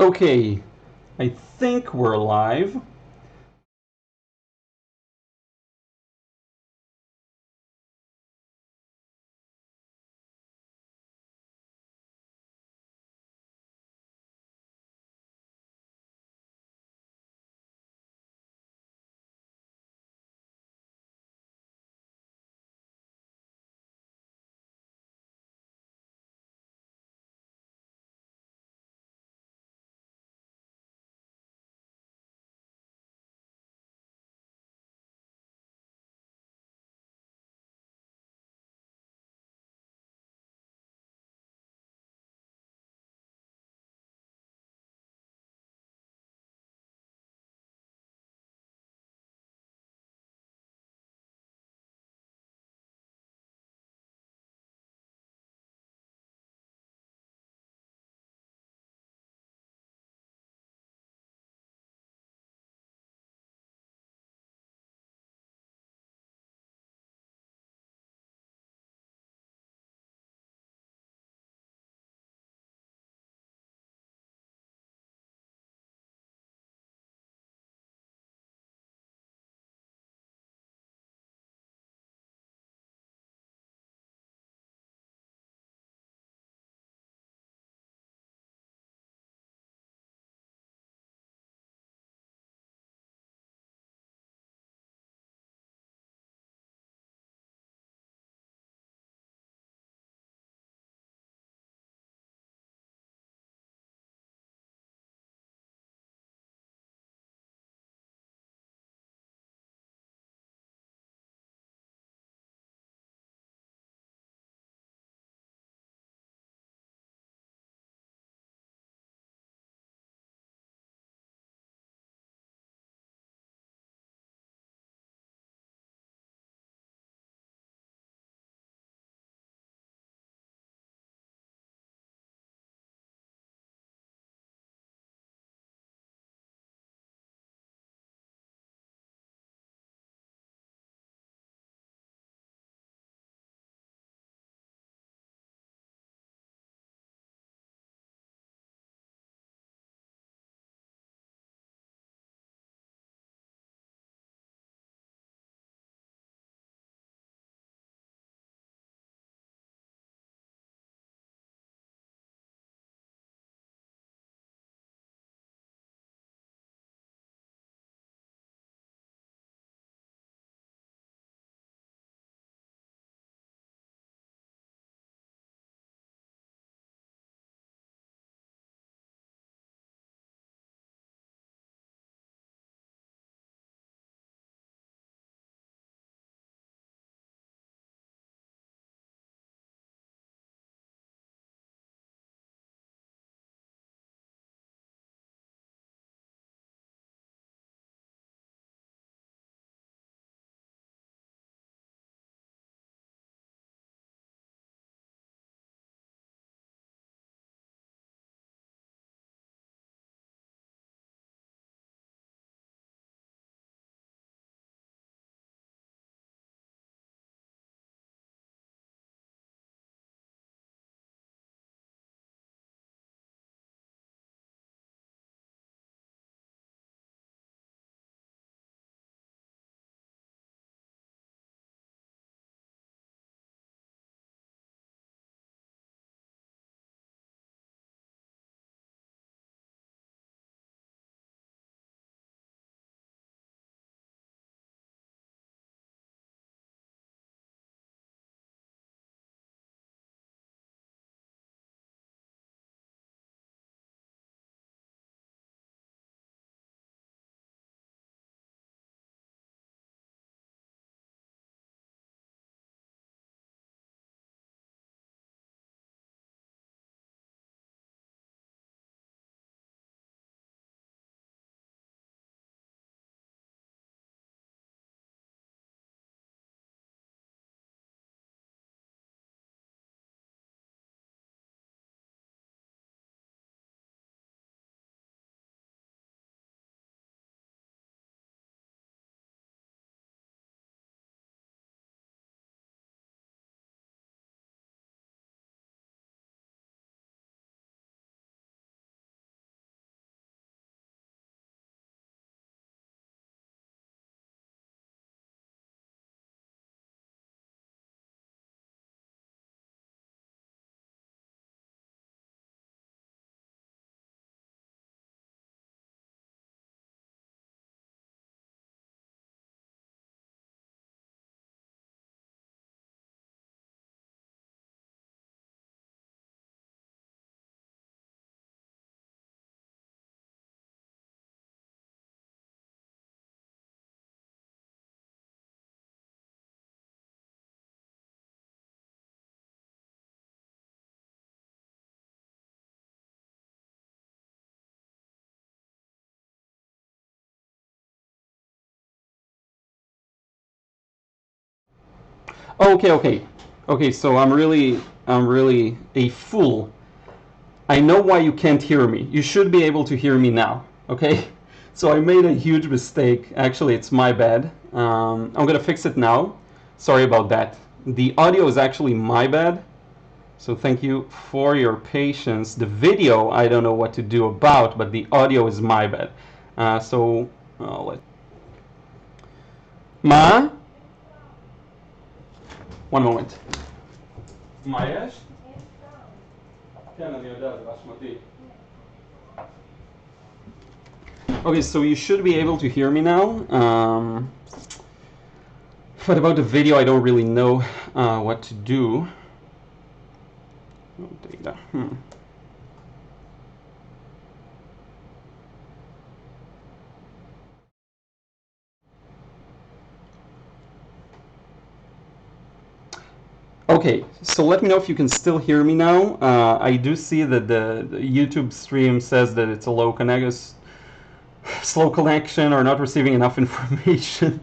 Okay, I think we're live. Okay, okay. Okay, so I'm really a fool. I know why you can't hear me. You should be able to hear me now, okay? So I made a huge mistake. Actually, it's my bad. I'm gonna fix it now. Sorry about that. The audio is actually my bad. So thank you for your patience. The video, I don't know what to do about, but the audio is my bad. Let Ma, one moment. Ma jest? Okay, so you should be able to hear me now. But about the video, I don't really know what to do. Oh, data. Okay, so let me know if you can still hear me now. I do see that the YouTube stream says that it's a slow connection or not receiving enough information.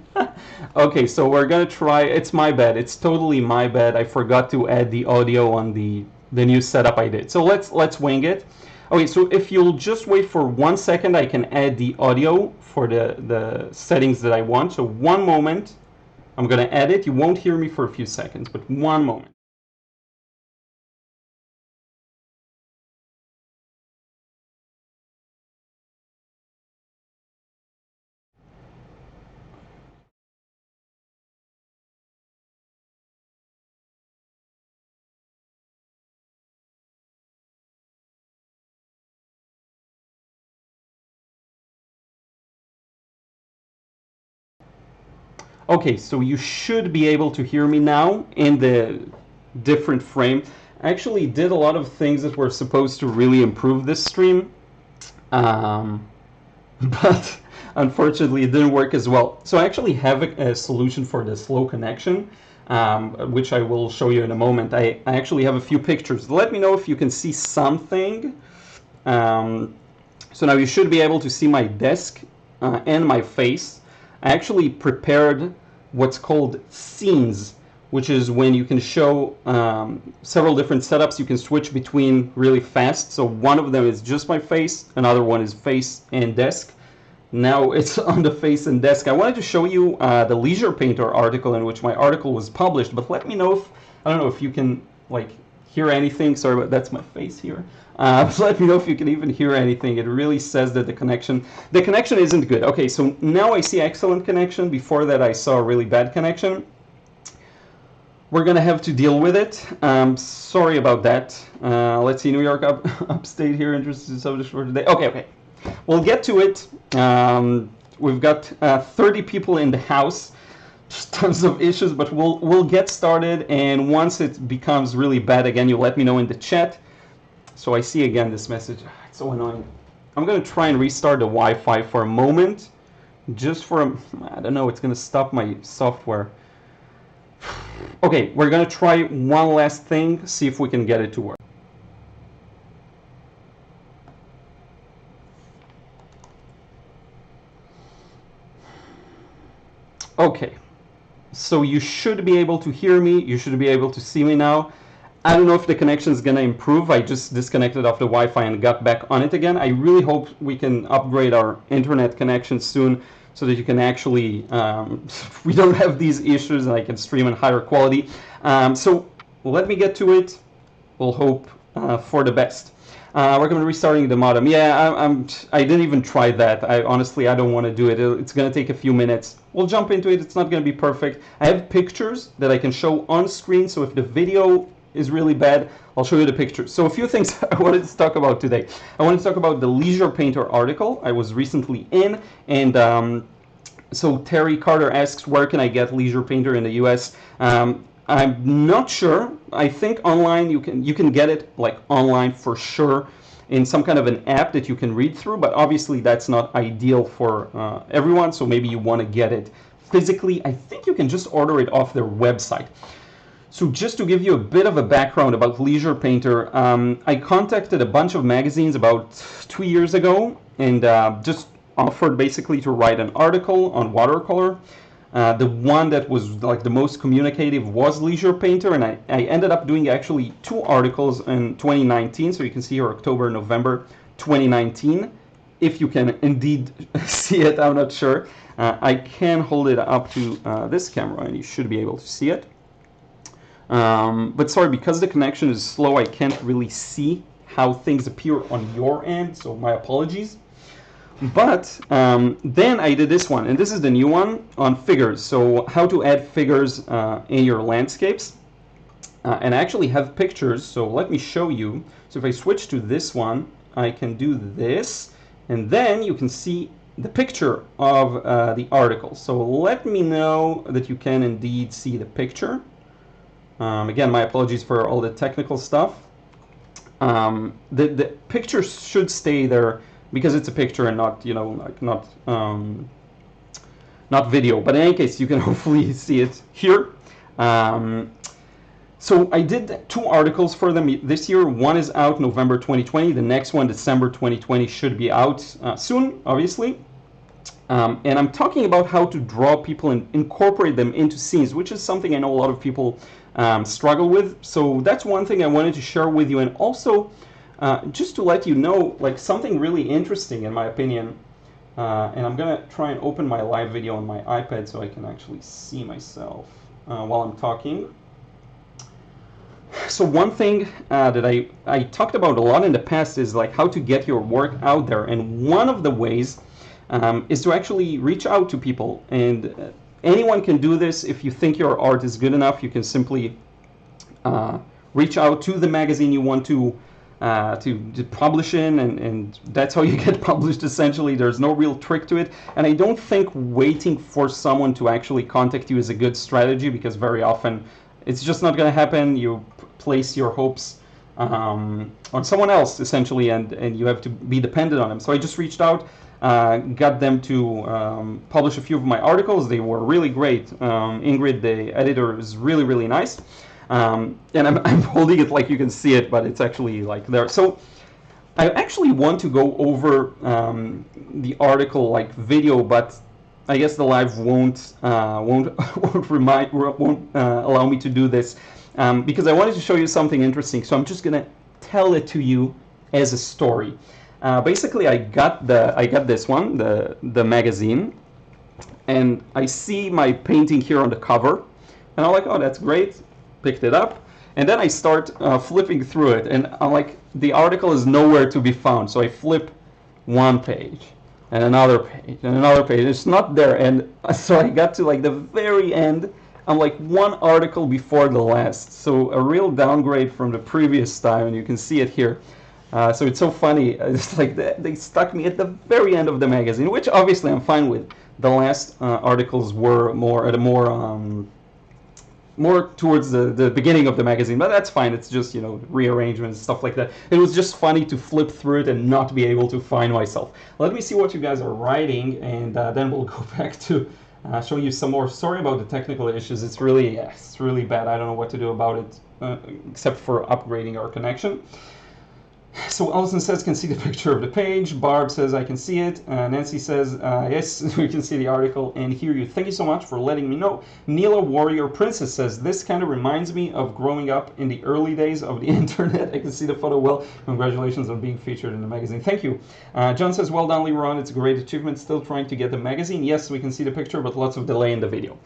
Okay, so we're gonna try. It's my bad. It's totally my bad. I forgot to add the audio on the new setup I did. So let's wing it. Okay, so if you'll just wait for 1 second, I can add the audio for the settings that I want. So one moment. I'm going to edit. You won't hear me for a few seconds, but one moment. Okay, so you should be able to hear me now in the different frame. I actually did a lot of things that were supposed to really improve this stream, but unfortunately it didn't work as well. So I actually have a solution for the slow connection, which I will show you in a moment. I actually have a few pictures. Let me know if you can see something. So now you should be able to see my desk and my face. I actually prepared what's called scenes, which is when you can show several different setups you can switch between really fast. So one of them is just my face, another one is face and desk. Now it's on the face and desk. I wanted to show you the Leisure Painter article in which my article was published, but let me know if, I don't know if you can like hear anything. Sorry, but that's my face here. Let me know if you can even hear anything. It really says that the connection isn't good. Okay, so now I see excellent connection. Before that, I saw a really bad connection. We're gonna have to deal with it. Sorry about that. Let's see, New York upstate here, interested in subject for today. Okay. We'll get to it. We've got 30 people in the house. Just tons of issues, but we'll get started. And once it becomes really bad again, you let me know in the chat. So I see again this message. It's so annoying. I'm gonna try and restart the Wi-Fi for a moment, just for I don't know. It's gonna stop my software. Okay, we're gonna try one last thing. See if we can get it to work. Okay, so you should be able to hear me. You should be able to see me now. I don't know if the connection is going to improve. I just disconnected off the Wi-Fi and got back on it again. I really hope we can upgrade our internet connection soon so that you can actually, we don't have these issues and I can stream in higher quality. So let me get to it. We'll hope for the best. We're going to be restarting the modem. Yeah, I didn't even try that. Honestly, I don't want to do it. It's going to take a few minutes. We'll jump into it. It's not going to be perfect. I have pictures that I can show on screen, so if the video is really bad, I'll show you the pictures. So a few things I wanted to talk about today. I wanted to talk about the Leisure Painter article I was recently in, and so Terry Carter asks, where can I get Leisure Painter in the US? I'm not sure. I think online you can get it like online for sure in some kind of an app that you can read through, but obviously that's not ideal for everyone, so maybe you want to get it physically. I think you can just order it off their website. So just to give you a bit of a background about Leisure Painter, I contacted a bunch of magazines about 2 years ago, and just offered basically to write an article on watercolor. The one that was like the most communicative was Leisure Painter, and I ended up doing actually 2 articles in 2019. So you can see here October, November 2019. If you can indeed see it, I'm not sure. I can hold it up to this camera and you should be able to see it. But sorry, because the connection is slow, I can't really see how things appear on your end, so my apologies. But then I did this one, and this is the new one on figures. So how to add figures in your landscapes. And I actually have pictures, so let me show you. So if I switch to this one, I can do this, and then you can see the picture of the article. So let me know that you can indeed see the picture. Again, my apologies for all the technical stuff. The picture should stay there because it's a picture and not, you know, like not video. But in any case, you can hopefully see it here. So I did 2 articles for them this year. One is out November 2020. The next one, December 2020, should be out soon, obviously. And I'm talking about how to draw people and incorporate them into scenes, which is something I know a lot of people struggle with. So that's one thing I wanted to share with you. And also, just to let you know, like something really interesting in my opinion, and I'm gonna try and open my live video on my iPad so I can actually see myself while I'm talking. So one thing that I talked about a lot in the past is like how to get your work out there, and one of the ways is to actually reach out to people. And anyone can do this. If you think your art is good enough, you can simply reach out to the magazine you want to publish in, and that's how you get published essentially. There's no real trick to it, and I don't think waiting for someone to actually contact you is a good strategy, because very often it's just not going to happen. You place your hopes on someone else essentially, and you have to be dependent on them. So I just reached out, got them to publish a few of my articles. They were really great. Ingrid, the editor, is really, really nice. And I'm holding it like you can see it, but it's actually like there. So I actually want to go over the article like video, but I guess the live won't allow me to do this because I wanted to show you something interesting. So I'm just gonna tell it to you as a story. Basically, I got this one, the magazine, and I see my painting here on the cover, and I'm like, oh, that's great. Picked it up, and then I start flipping through it, and I'm like, the article is nowhere to be found. So I flip one page and another page and another page. It's not there, and so I got to like the very end. I'm like one article before the last, so a real downgrade from the previous time, and you can see it here. So it's so funny. It's like they stuck me at the very end of the magazine, which obviously I'm fine with. The last articles were more towards the beginning of the magazine, but that's fine. It's just, you know, rearrangements, stuff like that. It was just funny to flip through it and not be able to find myself. Let me see what you guys are writing, and then we'll go back to showing you some more. Sorry about the technical issues. It's really bad. I don't know what to do about it except for upgrading our connection. So Allison says, can see the picture of the page. Barb says, I can see it. Nancy says, yes, we can see the article and hear you. Thank you so much for letting me know. Neela Warrior Princess says, this kind of reminds me of growing up in the early days of the internet. I can see the photo well. Congratulations on being featured in the magazine. Thank you. John says, well done, Liron. It's a great achievement. Still trying to get the magazine. Yes, we can see the picture, but lots of delay in the video.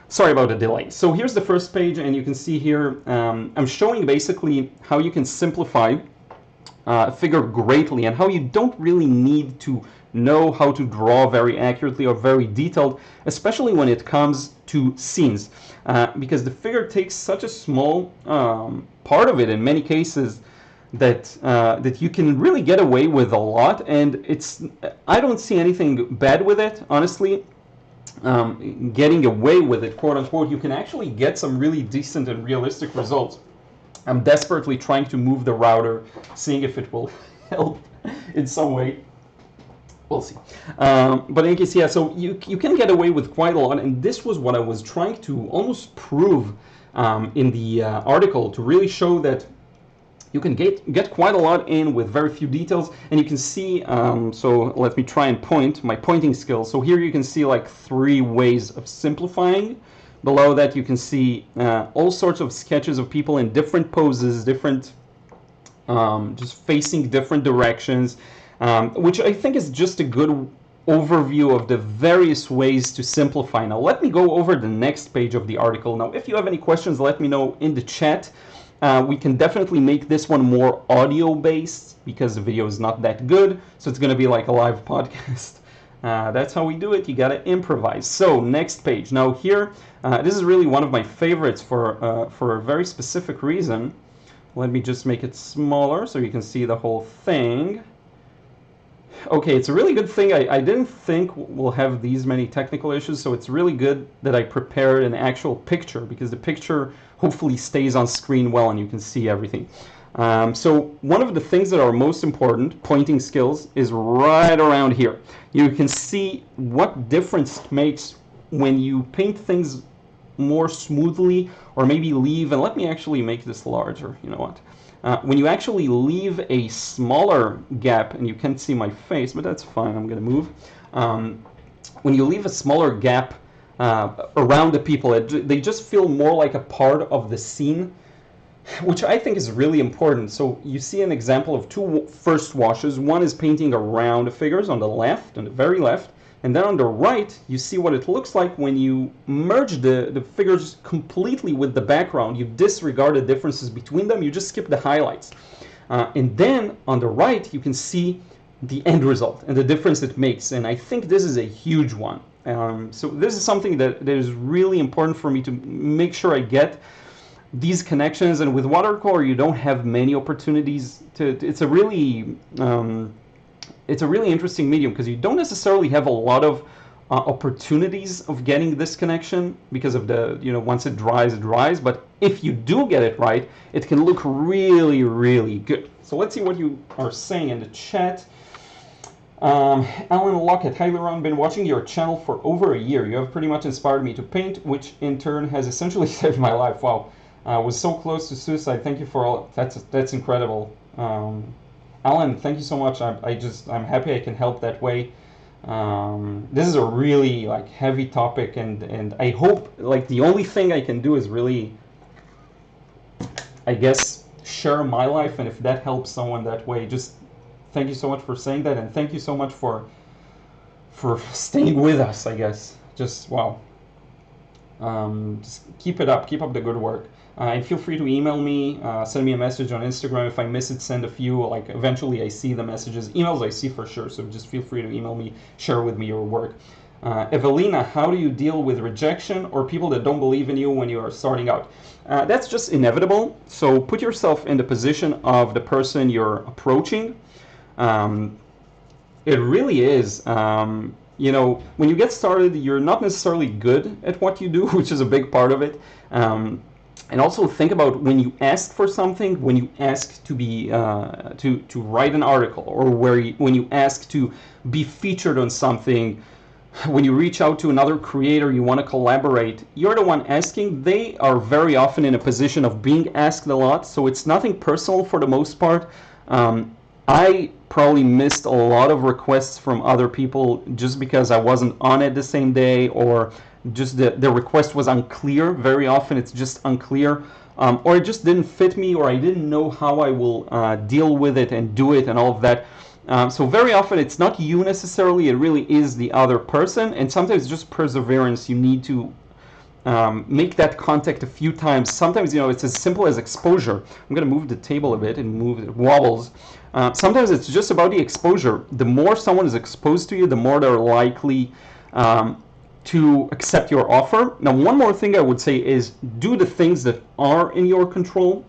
Sorry about the delay. So here's the first page, and you can see here, I'm showing basically how you can simplify figure greatly, and how you don't really need to know how to draw very accurately or very detailed, especially when it comes to scenes, because the figure takes such a small part of it in many cases that you can really get away with a lot, and I don't see anything bad with it, honestly. Getting away with it, quote unquote, you can actually get some really decent and realistic results. I'm desperately trying to move the router, seeing if it will help in some way. We'll see. But in case, yeah, so you can get away with quite a lot, and this was what I was trying to almost prove in the article, to really show that you can get quite a lot in with very few details, and you can see, so let me try and point my pointing skills. So here you can see like 3 ways of simplifying. Below that you can see all sorts of sketches of people in different poses, different, just facing different directions, which I think is just a good overview of the various ways to simplify. Now let me go over the next page of the article. Now if you have any questions, let me know in the chat. We can definitely make this one more audio based because the video is not that good, so it's going to be like a live podcast. That's how we do it. You got to improvise. So next page. Now here, this is really one of my favorites for a very specific reason. Let me just make it smaller so you can see the whole thing. Okay, it's a really good thing. I didn't think we'll have these many technical issues, so it's really good that I prepared an actual picture, because the picture hopefully stays on screen well and you can see everything. So one of the things that are most important, pointing skills, is right around here. You can see what difference it makes when you paint things more smoothly, or maybe leave, and let me actually make this larger, you know what? When you actually leave a smaller gap, and you can't see my face, but that's fine, I'm going to move. When you leave a smaller gap around the people, they just feel more like a part of the scene, which I think is really important. So you see an example of 2 first washes. One is painting around the figures on the left, on the very left, and then on the right, you see what it looks like when you merge the figures completely with the background. You disregard the differences between them, you just skip the highlights. And then on the right, you can see the end result and the difference it makes. And I think this is a huge one. So this is something that is really important for me to make sure I get these connections. And with watercolor, you don't have many opportunities to, it's a really interesting medium, because you don't necessarily have a lot of opportunities of getting this connection because of the, once it dries, but if you do get it right, it can look really, really good. So let's see what you are saying in the chat. Alan Lockett, hi Liron, been watching your channel for over a year. You have pretty much inspired me to paint, which in turn has essentially saved my life. Wow, I was so close to suicide. Thank you for all, that's incredible. Alan, thank you so much. I'm happy I can help that way. This is a really heavy topic, and I hope the only thing I can do is really, I guess, share my life, and if that helps someone that way, just thank you so much for saying that, and thank you so much for staying with us, I guess. Just wow. Just keep it up, keep up the good work. And feel free to email me, send me a message on Instagram. If I miss it, send a few. Eventually I see the messages. Emails I see for sure, so just feel free to email me, share with me your work. Evelina, how do you deal with rejection or people that don't believe in you when you are starting out? That's just inevitable. So put yourself in the position of the person you're approaching. It really is. When you get started, you're not necessarily good at what you do, which is a big part of it. And also think about when you ask for something, when you ask to be to write an article, or when you ask to be featured on something, when you reach out to another creator, you want to collaborate, you're the one asking. They are very often in a position of being asked a lot, so it's nothing personal for the most part. I probably missed a lot of requests from other people just because I wasn't on it the same day, or just the request was unclear. Very often it's just unclear, or it just didn't fit me, or I didn't know how I will deal with it and do it and all of that. So very often it's not you necessarily, it really is the other person, and sometimes just perseverance. You need to make that contact a few times. Sometimes it's as simple as exposure. I'm going to move the table a bit and move it wobbles. Sometimes it's just about the exposure. The more someone is exposed to you, the more they're likely to accept your offer. Now, one more thing I would say is do the things that are in your control.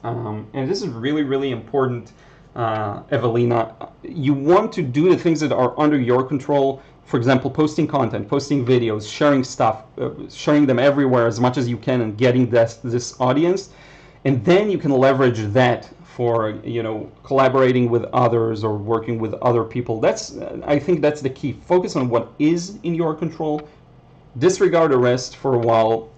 And this is really, really important, Evelina. You want to do the things that are under your control. For example, posting content, posting videos, sharing stuff, sharing them everywhere as much as you can, and getting this audience. And then you can leverage that for collaborating with others or working with other people. I think that's the key. Focus on what is in your control. Disregard the rest for a while.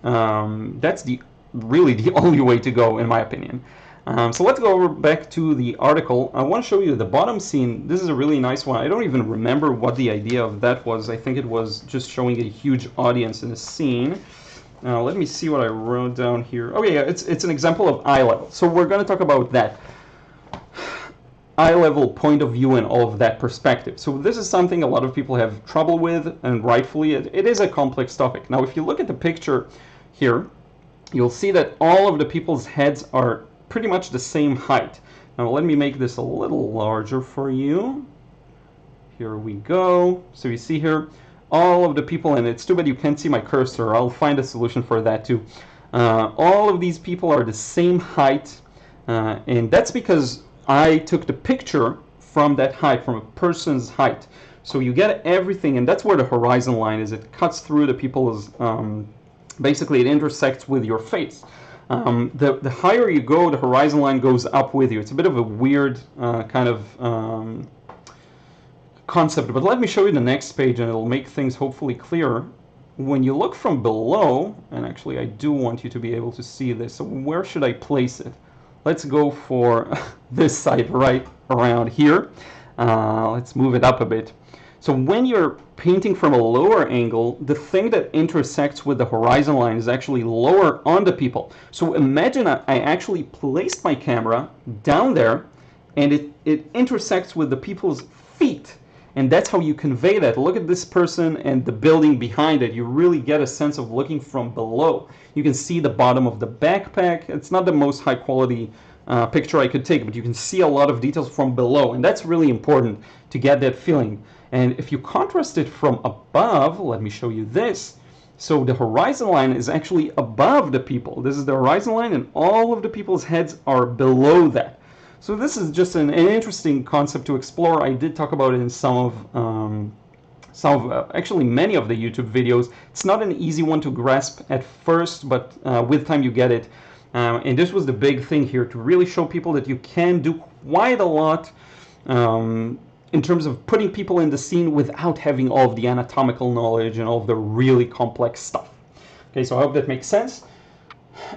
That's really the only way to go, in my opinion. So let's go over back to the article. I want to show you the bottom scene. This is a really nice one. I don't even remember what the idea of that was. I think it was just showing a huge audience in a scene. Let me see what I wrote down here. Oh yeah, it's an example of eye level. So we're going to talk about that. Eye level point of view and all of that perspective. So this is something a lot of people have trouble with, and rightfully it is a complex topic. Now if you look at the picture here, you'll see that all of the people's heads are pretty much the same height. Now let me make this a little larger for you. Here we go. So you see here all of the people, and it's too bad you can't see my cursor. I'll find a solution for that too. All of these people are the same height, and that's because I took the picture from that height, from a person's height. So you get everything, and that's where the horizon line is. It cuts through the people's, basically it intersects with your face. The higher you go, the horizon line goes up with you. It's a bit of a weird kind of concept, but let me show you the next page and it'll make things hopefully clearer. When you look from below, and actually I do want you to be able to see this, so where should I place it? Let's go for this side right around here. Let's move it up a bit. So when you're painting from a lower angle, the thing that intersects with the horizon line is actually lower on the people. So imagine I actually placed my camera down there and it intersects with the people's feet. And that's how you convey that. Look at this person and the building behind it. You really get a sense of looking from below. You can see the bottom of the backpack. It's not the most high quality picture I could take, but you can see a lot of details from below. And that's really important to get that feeling. And if you contrast it from above, let me show you this. So the horizon line is actually above the people. This is the horizon line and all of the people's heads are below that. So this is just an interesting concept to explore. I did talk about it in actually many of the YouTube videos. It's not an easy one to grasp at first, but with time you get it. And this was the big thing here, to really show people that you can do quite a lot in terms of putting people in the scene without having all of the anatomical knowledge and all of the really complex stuff. Okay, so I hope that makes sense.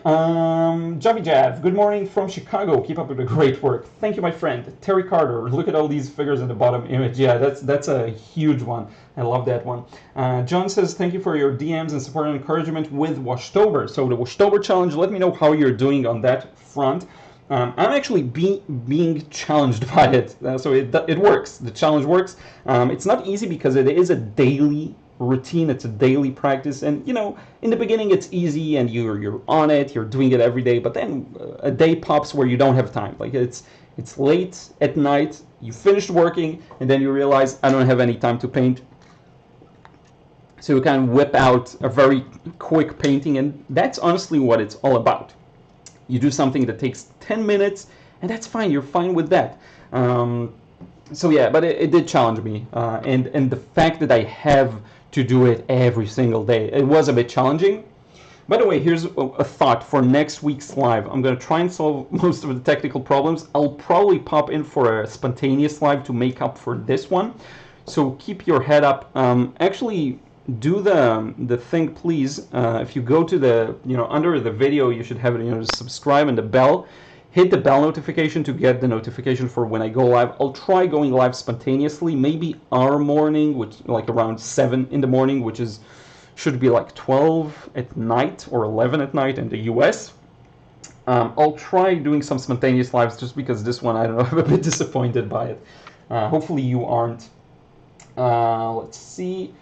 Javi Jav, good morning from Chicago. Keep up with the great work. Thank you, my friend. Terry Carter, look at all these figures in the bottom image. Yeah, that's a huge one. I love that one. John says, thank you for your DMs and support and encouragement with Watchtober. So the Watchtober challenge, let me know how you're doing on that front. I'm actually being challenged by it, so it works. The challenge works. It's not easy because it is a daily routine, it's a daily practice, and you know, in the beginning it's easy and you're on it, you're doing it every day, but then a day pops where you don't have time. Like it's late at night, you finished working, and then you realize I don't have any time to paint. So you can whip out a very quick painting, and that's honestly what it's all about. You do something that takes 10 minutes, and that's fine, you're fine with that. So yeah, but it did challenge me, and the fact that I have to do it every single day, it was a bit challenging. By the way, here's a thought for next week's live. I'm going to try and solve most of the technical problems. I'll probably pop in for a spontaneous live to make up for this one. So keep your head up. Actually, do the thing, please. If you go to the, under the video, you should have it, subscribe and the bell. Hit the bell notification to get the notification for when I go live. I'll try going live spontaneously, maybe our morning, which like around 7 in the morning, which should be like 12 at night or 11 at night in the US. I'll try doing some spontaneous lives just because this one, I don't know, I'm a bit disappointed by it. Hopefully you aren't. Let's see.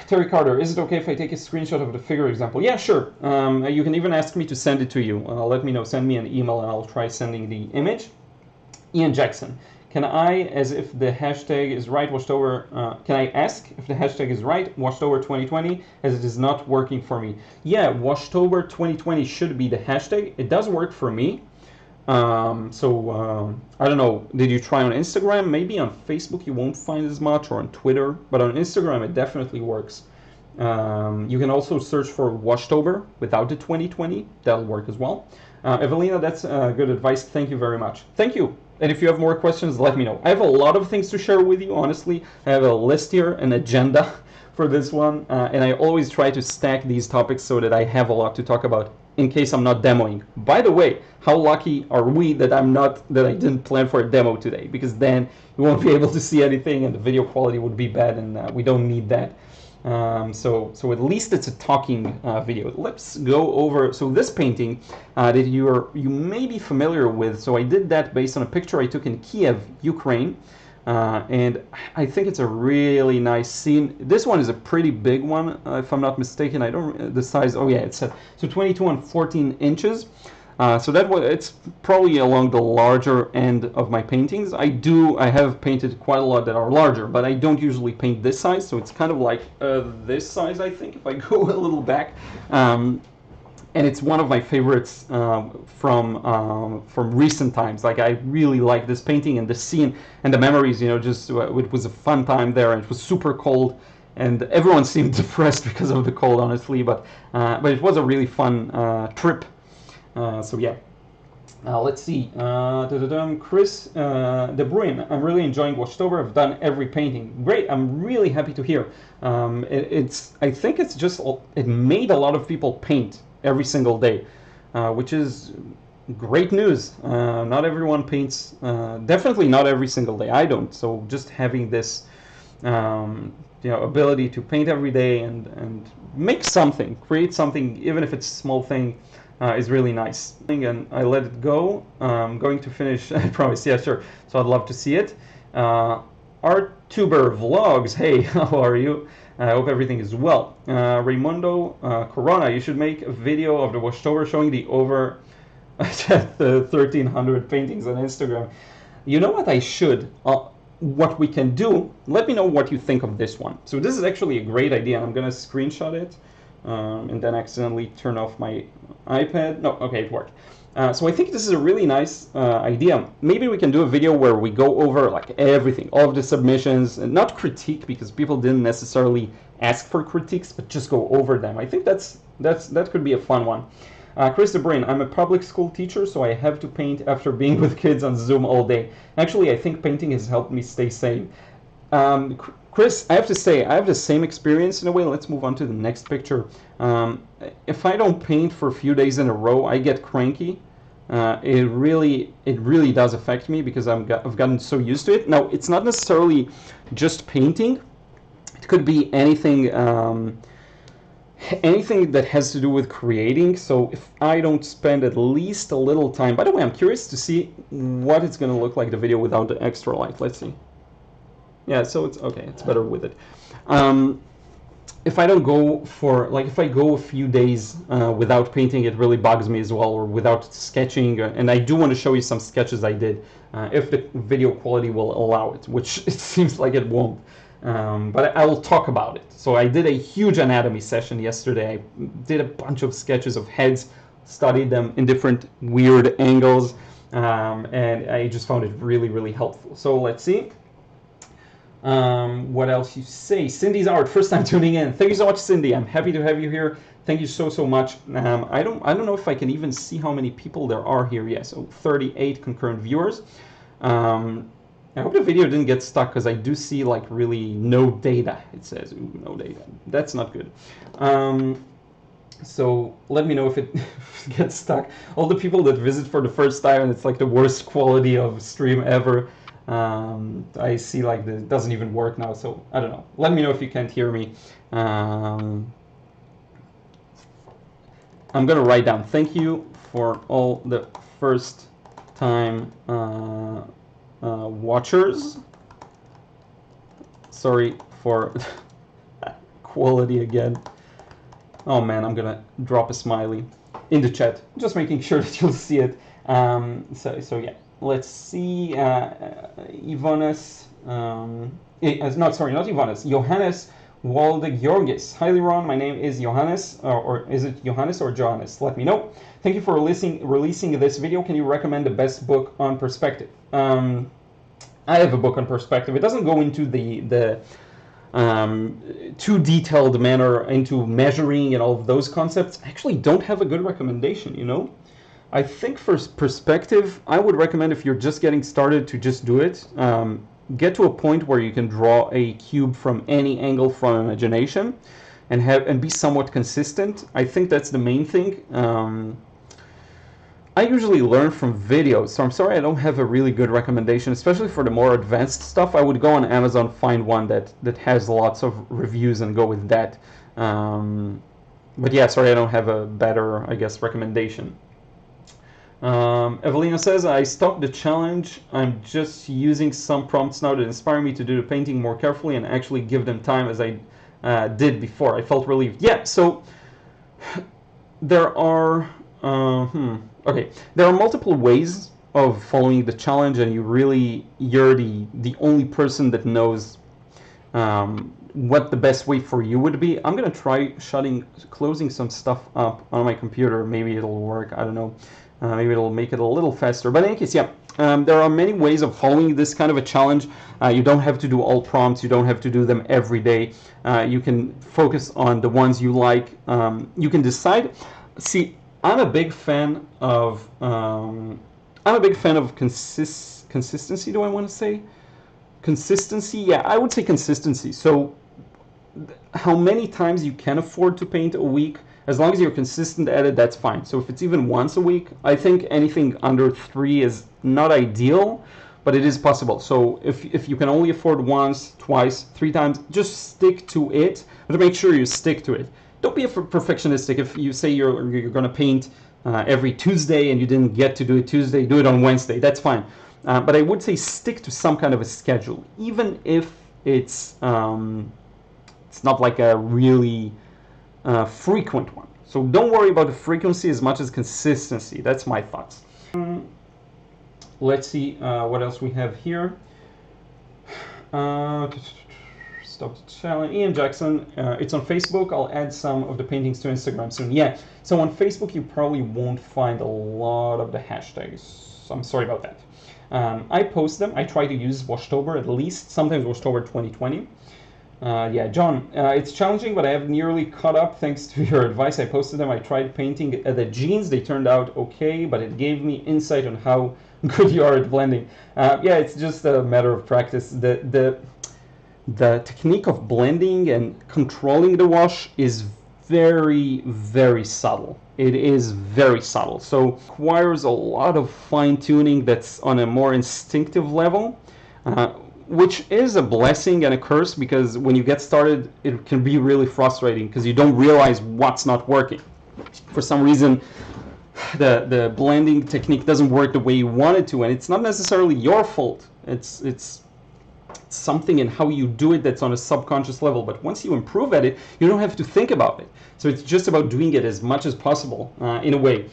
Terry Carter, is it okay if I take a screenshot of the figure example? Yeah, sure. You can even ask me to send it to you. Let me know. Send me an email and I'll try sending the image. Ian Jackson, can I, as if the hashtag is right, Watchtober, can I ask if the hashtag is right, Watchtober 2020, as it is not working for me? Yeah, Watchtober 2020 should be the hashtag. It does work for me. I don't know, did you try on Instagram? Maybe on Facebook you won't find as much, or on Twitter, but on Instagram it definitely works. You can also search for Watchtober without the 2020, that'll work as well. Evelina, that's good advice, thank you very much. Thank you, and if you have more questions, let me know. I have a lot of things to share with you, honestly. I have a list here, an agenda for this one, and I always try to stack these topics so that I have a lot to talk about in case I'm not demoing. By the way, how lucky are we that I didn't plan for a demo today, because then you won't be able to see anything and the video quality would be bad, and we don't need that. So at least it's a talking video. Let's go over, so this painting that you may be familiar with. So I did that based on a picture I took in Kiev, Ukraine. And I think it's a really nice scene. This one is a pretty big one, if I'm not mistaken. I don't the size. Oh yeah, it's so 22 and 14 inches. So it's probably along the larger end of my paintings. I have painted quite a lot that are larger, but I don't usually paint this size. So it's kind of like this size, I think, if I go a little back. And it's one of my favorites from recent times. Like, I really like this painting and the scene and the memories. You know, just it was a fun time there, and it was super cold, and everyone seemed depressed because of the cold, honestly. But it was a really fun trip. So yeah. Let's see. Chris De Bruyne. I'm really enjoying Watchtober. I've done every painting. Great. I'm really happy to hear. I think it's just it made a lot of people paint every single day, which is great news. Not everyone paints, definitely not every single day. I don't. So just having this ability to paint every day and make something, create something, even if it's a small thing, is really nice. And I let it go. I'm going to finish, I promise. Yeah, sure. So I'd love to see it. Artuber Vlogs, hey, how are you? I hope everything is well. Raimundo Corona, you should make a video of the Watchtober showing the over 1,300 paintings on Instagram. You know what I should? What we can do, let me know what you think of this one. So this is actually a great idea. I'm going to screenshot it and then accidentally turn off my iPad. No, okay, it worked. So I think this is a really nice idea. Maybe we can do a video where we go over like everything, all of the submissions, and not critique, because people didn't necessarily ask for critiques, but just go over them. I think that could be a fun one. Chris De Bruyne, I'm a public school teacher, so I have to paint after being with kids on Zoom all day. Actually, I think painting has helped me stay sane. Chris, I have to say, I have the same experience in a way. Let's move on to the next picture. If I don't paint for a few days in a row, I get cranky. It really does affect me, because I've gotten so used to it. Now, it's not necessarily just painting. It could be anything, anything that has to do with creating. So if I don't spend at least a little time, by the way, I'm curious to see what it's going to look like, the video without the extra light. Let's see. Yeah, so it's okay. It's better with it. If I don't go for, like, if I go a few days without painting, it really bugs me as well, or without sketching. And I do want to show you some sketches I did, if the video quality will allow it, which it seems like it won't. But I will talk about it. So I did a huge anatomy session yesterday. I did a bunch of sketches of heads, studied them in different weird angles, and I just found it really, really helpful. So let's see. What else you say? Cindy's Art, first time tuning in. Thank you so much, Cindy. I'm happy to have you here. Thank you so much. I don't know if I can even see how many people there are here. Yeah, so 38 concurrent viewers. I hope the video didn't get stuck, because I do see like really no data. It says, ooh, no data. That's not good. So let me know if it gets stuck. All the people that visit for the first time, and it's like the worst quality of stream ever. I see like it doesn't even work now, so I don't know. Let me know if you can't hear me. I'm gonna write down thank you for all the first time watchers. Sorry for quality again. Oh man, I'm gonna drop a smiley in the chat, just making sure that you'll see it. So yeah. Let's see, Ivanes, not Ivanes, Johannes Walde-Georgis. Hi Liron, my name is Johannes, or is it Johannes or Johannes? Let me know. Thank you for releasing this video. Can you recommend the best book on perspective? I have a book on perspective. It doesn't go into the too detailed manner into measuring and all of those concepts. I actually don't have a good recommendation, you know? I think for perspective, I would recommend, if you're just getting started, to just do it. Get to a point where you can draw a cube from any angle from imagination. and be somewhat consistent. I think that's the main thing. I usually learn from videos, so I'm sorry I don't have a really good recommendation, especially for the more advanced stuff. I would go on Amazon, find one that has lots of reviews and go with that. But yeah, sorry I don't have a better, I guess, recommendation. Evelina says, I stopped the challenge. I'm just using some prompts now that inspire me to do the painting more carefully and actually give them time as I did before. I felt relieved. Yeah, so there are... Okay, there are multiple ways of following the challenge, and you're the only person that knows what the best way for you would be. I'm gonna try closing some stuff up on my computer. Maybe it'll work. I don't know. Maybe it'll make it a little faster. But in any case, yeah, there are many ways of following this kind of a challenge. You don't have to do all prompts. You don't have to do them every day. You can focus on the ones you like. You can decide. See, I'm a big fan of consistency. Do I want to say consistency? Yeah, I would say consistency. So how many times you can afford to paint a week, as long as you're consistent at it, that's fine. So if it's even once a week, I think anything under 3 is not ideal, but it is possible. So if you can only afford once, twice, 3 times, just stick to it, but make sure you stick to it. Don't be perfectionistic. If you say you're going to paint every Tuesday and you didn't get to do it Tuesday, do it on Wednesday. That's fine. But I would say stick to some kind of a schedule, even if it's not like a really frequent one. So don't worry about the frequency as much as consistency. That's my thoughts. Let's see what else we have here. Stop the challenge. Ian Jackson, it's on Facebook. I'll add some of the paintings to Instagram soon. Yeah, so on Facebook you probably won't find a lot of the hashtags. So I'm sorry about that. I post them. I try to use Watchtober at least, sometimes Watchtober 2020. Yeah, John, it's challenging, but I have nearly caught up thanks to your advice. I posted them. I tried painting the jeans. They turned out okay, but it gave me insight on how good you are at blending. Yeah, it's just a matter of practice. The technique of blending and controlling the wash is very, very subtle. It is very subtle. So it requires a lot of fine-tuning that's on a more instinctive level, which is a blessing and a curse, because when you get started, it can be really frustrating because you don't realize what's not working. For some reason, the blending technique doesn't work the way you want it to, and it's not necessarily your fault. It's something in how you do it that's on a subconscious level, but once you improve at it, you don't have to think about it. So it's just about doing it as much as possible in a way.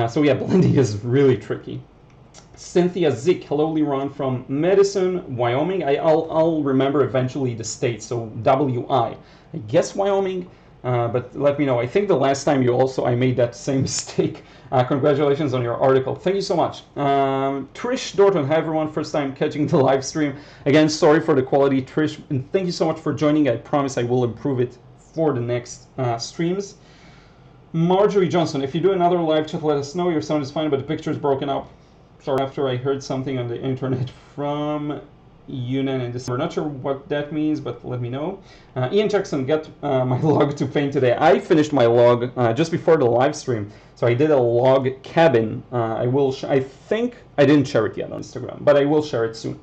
So yeah, blending is really tricky. Cynthia Zick, hello Liron from Madison, Wyoming. I'll remember eventually the state, so WI. I guess Wyoming, but let me know. I think the last time I made that same mistake. Congratulations on your article. Thank you so much. Trish Dorton, hi everyone, first time catching the live stream. Again, sorry for the quality, Trish, and thank you so much for joining. I promise I will improve it for the next streams. Marjorie Johnson, if you do another live chat, let us know. Your sound is fine, but the picture is broken up. Sorry, after I heard something on the internet from Yunnan in December. Not sure what that means, but let me know. Ian Jackson, get my log to paint today. I finished my log just before the live stream. So I did a log cabin. I think I didn't share it yet on Instagram, but I will share it soon.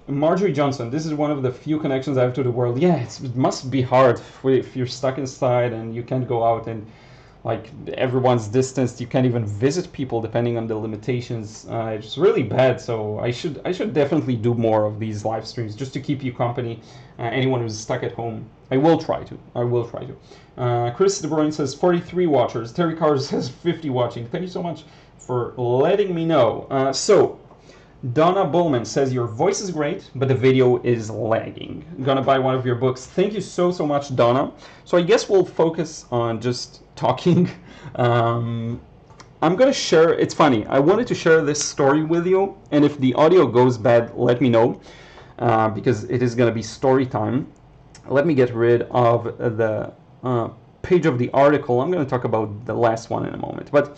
Marjorie Johnson, this is one of the few connections I have to the world. Yeah, it must be hard if you're stuck inside and you can't go out, and like everyone's distanced. You can't even visit people depending on the limitations. It's really bad. So I should definitely do more of these live streams just to keep you company. Anyone who's stuck at home, I will try to. Chris De Bruyne says 43 watchers. Terry Carr says 50 watching. Thank you so much for letting me know. So Donna Bowman says your voice is great, but the video is lagging. I'm gonna buy one of your books. Thank you so much, Donna. So I guess we'll focus on just talking. I'm gonna share. It's funny. I wanted to share this story with you, and if the audio goes bad, let me know, because it is gonna be story time. Let me get rid of the page of the article. I'm gonna talk about the last one in a moment, but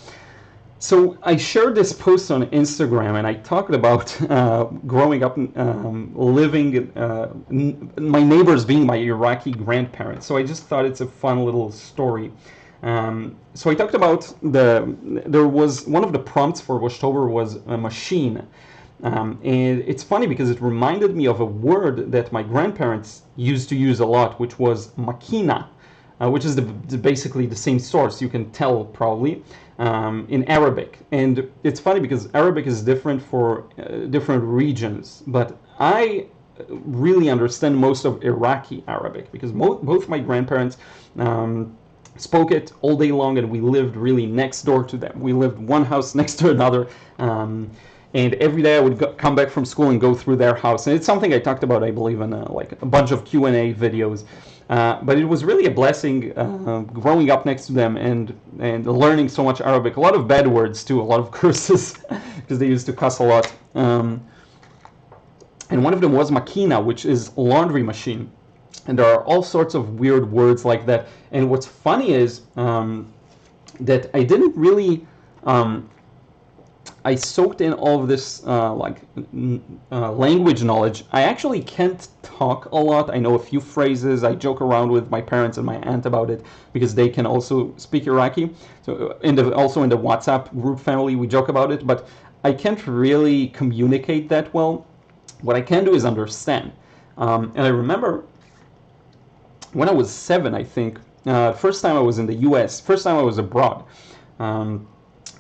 So I shared this post on Instagram, and I talked about growing up, living, my neighbors being my Iraqi grandparents. So I just thought it's a fun little story. So I talked about there was one of the prompts for Watchtober was a machine. And it's funny because it reminded me of a word that my grandparents used to use a lot, which was makina, which is basically the same source, you can tell probably, in Arabic. And it's funny because Arabic is different for different regions, but I really understand most of Iraqi Arabic because both my grandparents spoke it all day long, and we lived really next door to them. We lived one house next to another. And every day I would come back from school and go through their house. And it's something I talked about, I believe, in like a bunch of Q&A videos. But it was really a blessing growing up next to them and learning so much Arabic. A lot of bad words too, a lot of curses, because they used to cuss a lot. And one of them was makina, which is laundry machine. And there are all sorts of weird words like that. And what's funny is that I didn't really... I soaked in all of this language knowledge. I actually can't talk a lot. I know a few phrases. I joke around with my parents and my aunt about it because they can also speak Iraqi. So also in the WhatsApp group family, we joke about it, but I can't really communicate that well. What I can do is understand. And I remember when I was 7, I think, first time I was in the US, first time I was abroad,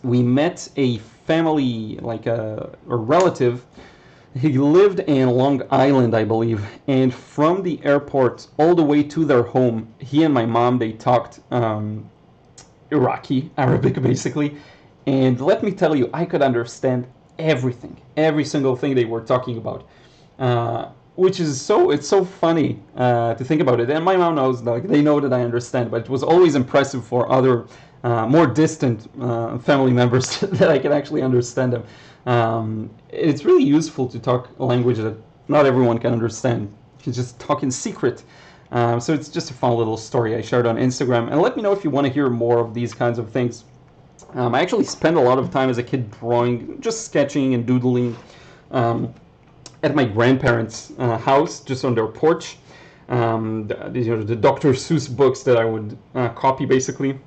we met a family, like a relative. He lived in Long Island, I believe, and from the airport all the way to their home, he and my mom, they talked Iraqi, Arabic basically, and let me tell you, I could understand everything, every single thing they were talking about, which is it's so funny to think about it. And my mom knows, like, they know that I understand, but it was always impressive for other more distant family members that I can actually understand them. It's really useful to talk a language that not everyone can understand. You can just talk in secret. So it's just a fun little story I shared on Instagram. And let me know if you want to hear more of these kinds of things. I actually spent a lot of time as a kid drawing, just sketching and doodling at my grandparents' house, just on their porch. The Dr. Seuss books that I would copy basically.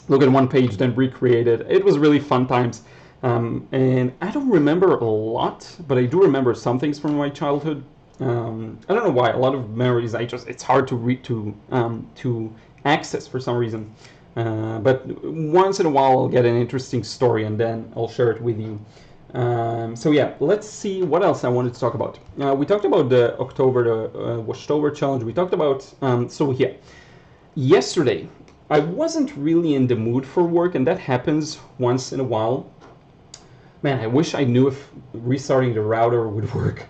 Look at one page, then recreate it. It was really fun times. And I don't remember a lot, but I do remember some things from my childhood. I don't know why. A lot of memories, it's hard to access for some reason. But once in a while, I'll get an interesting story, and then I'll share it with you. So yeah, let's see what else I wanted to talk about. We talked about the Watchtober challenge. We talked about so yeah, yesterday. I wasn't really in the mood for work, and that happens once in a while. Man, I wish I knew if restarting the router would work.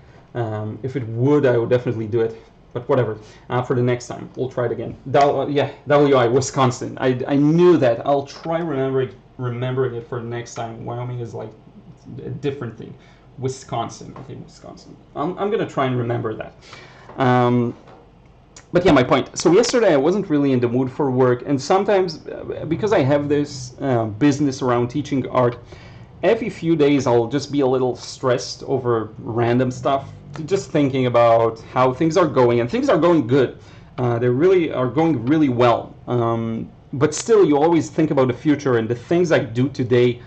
If it would, I would definitely do it. But whatever. For the next time, we'll try it again. WI, Wisconsin. I knew that. I'll try remembering it for the next time. Wyoming is like a different thing. Wisconsin. I think Wisconsin. I'm gonna try and remember that. But yeah, my point. So yesterday I wasn't really in the mood for work, and sometimes because I have this business around teaching art, every few days I'll just be a little stressed over random stuff, just thinking about how things are going, and things are going good. They really are going really well. But still, you always think about the future, and the things I do today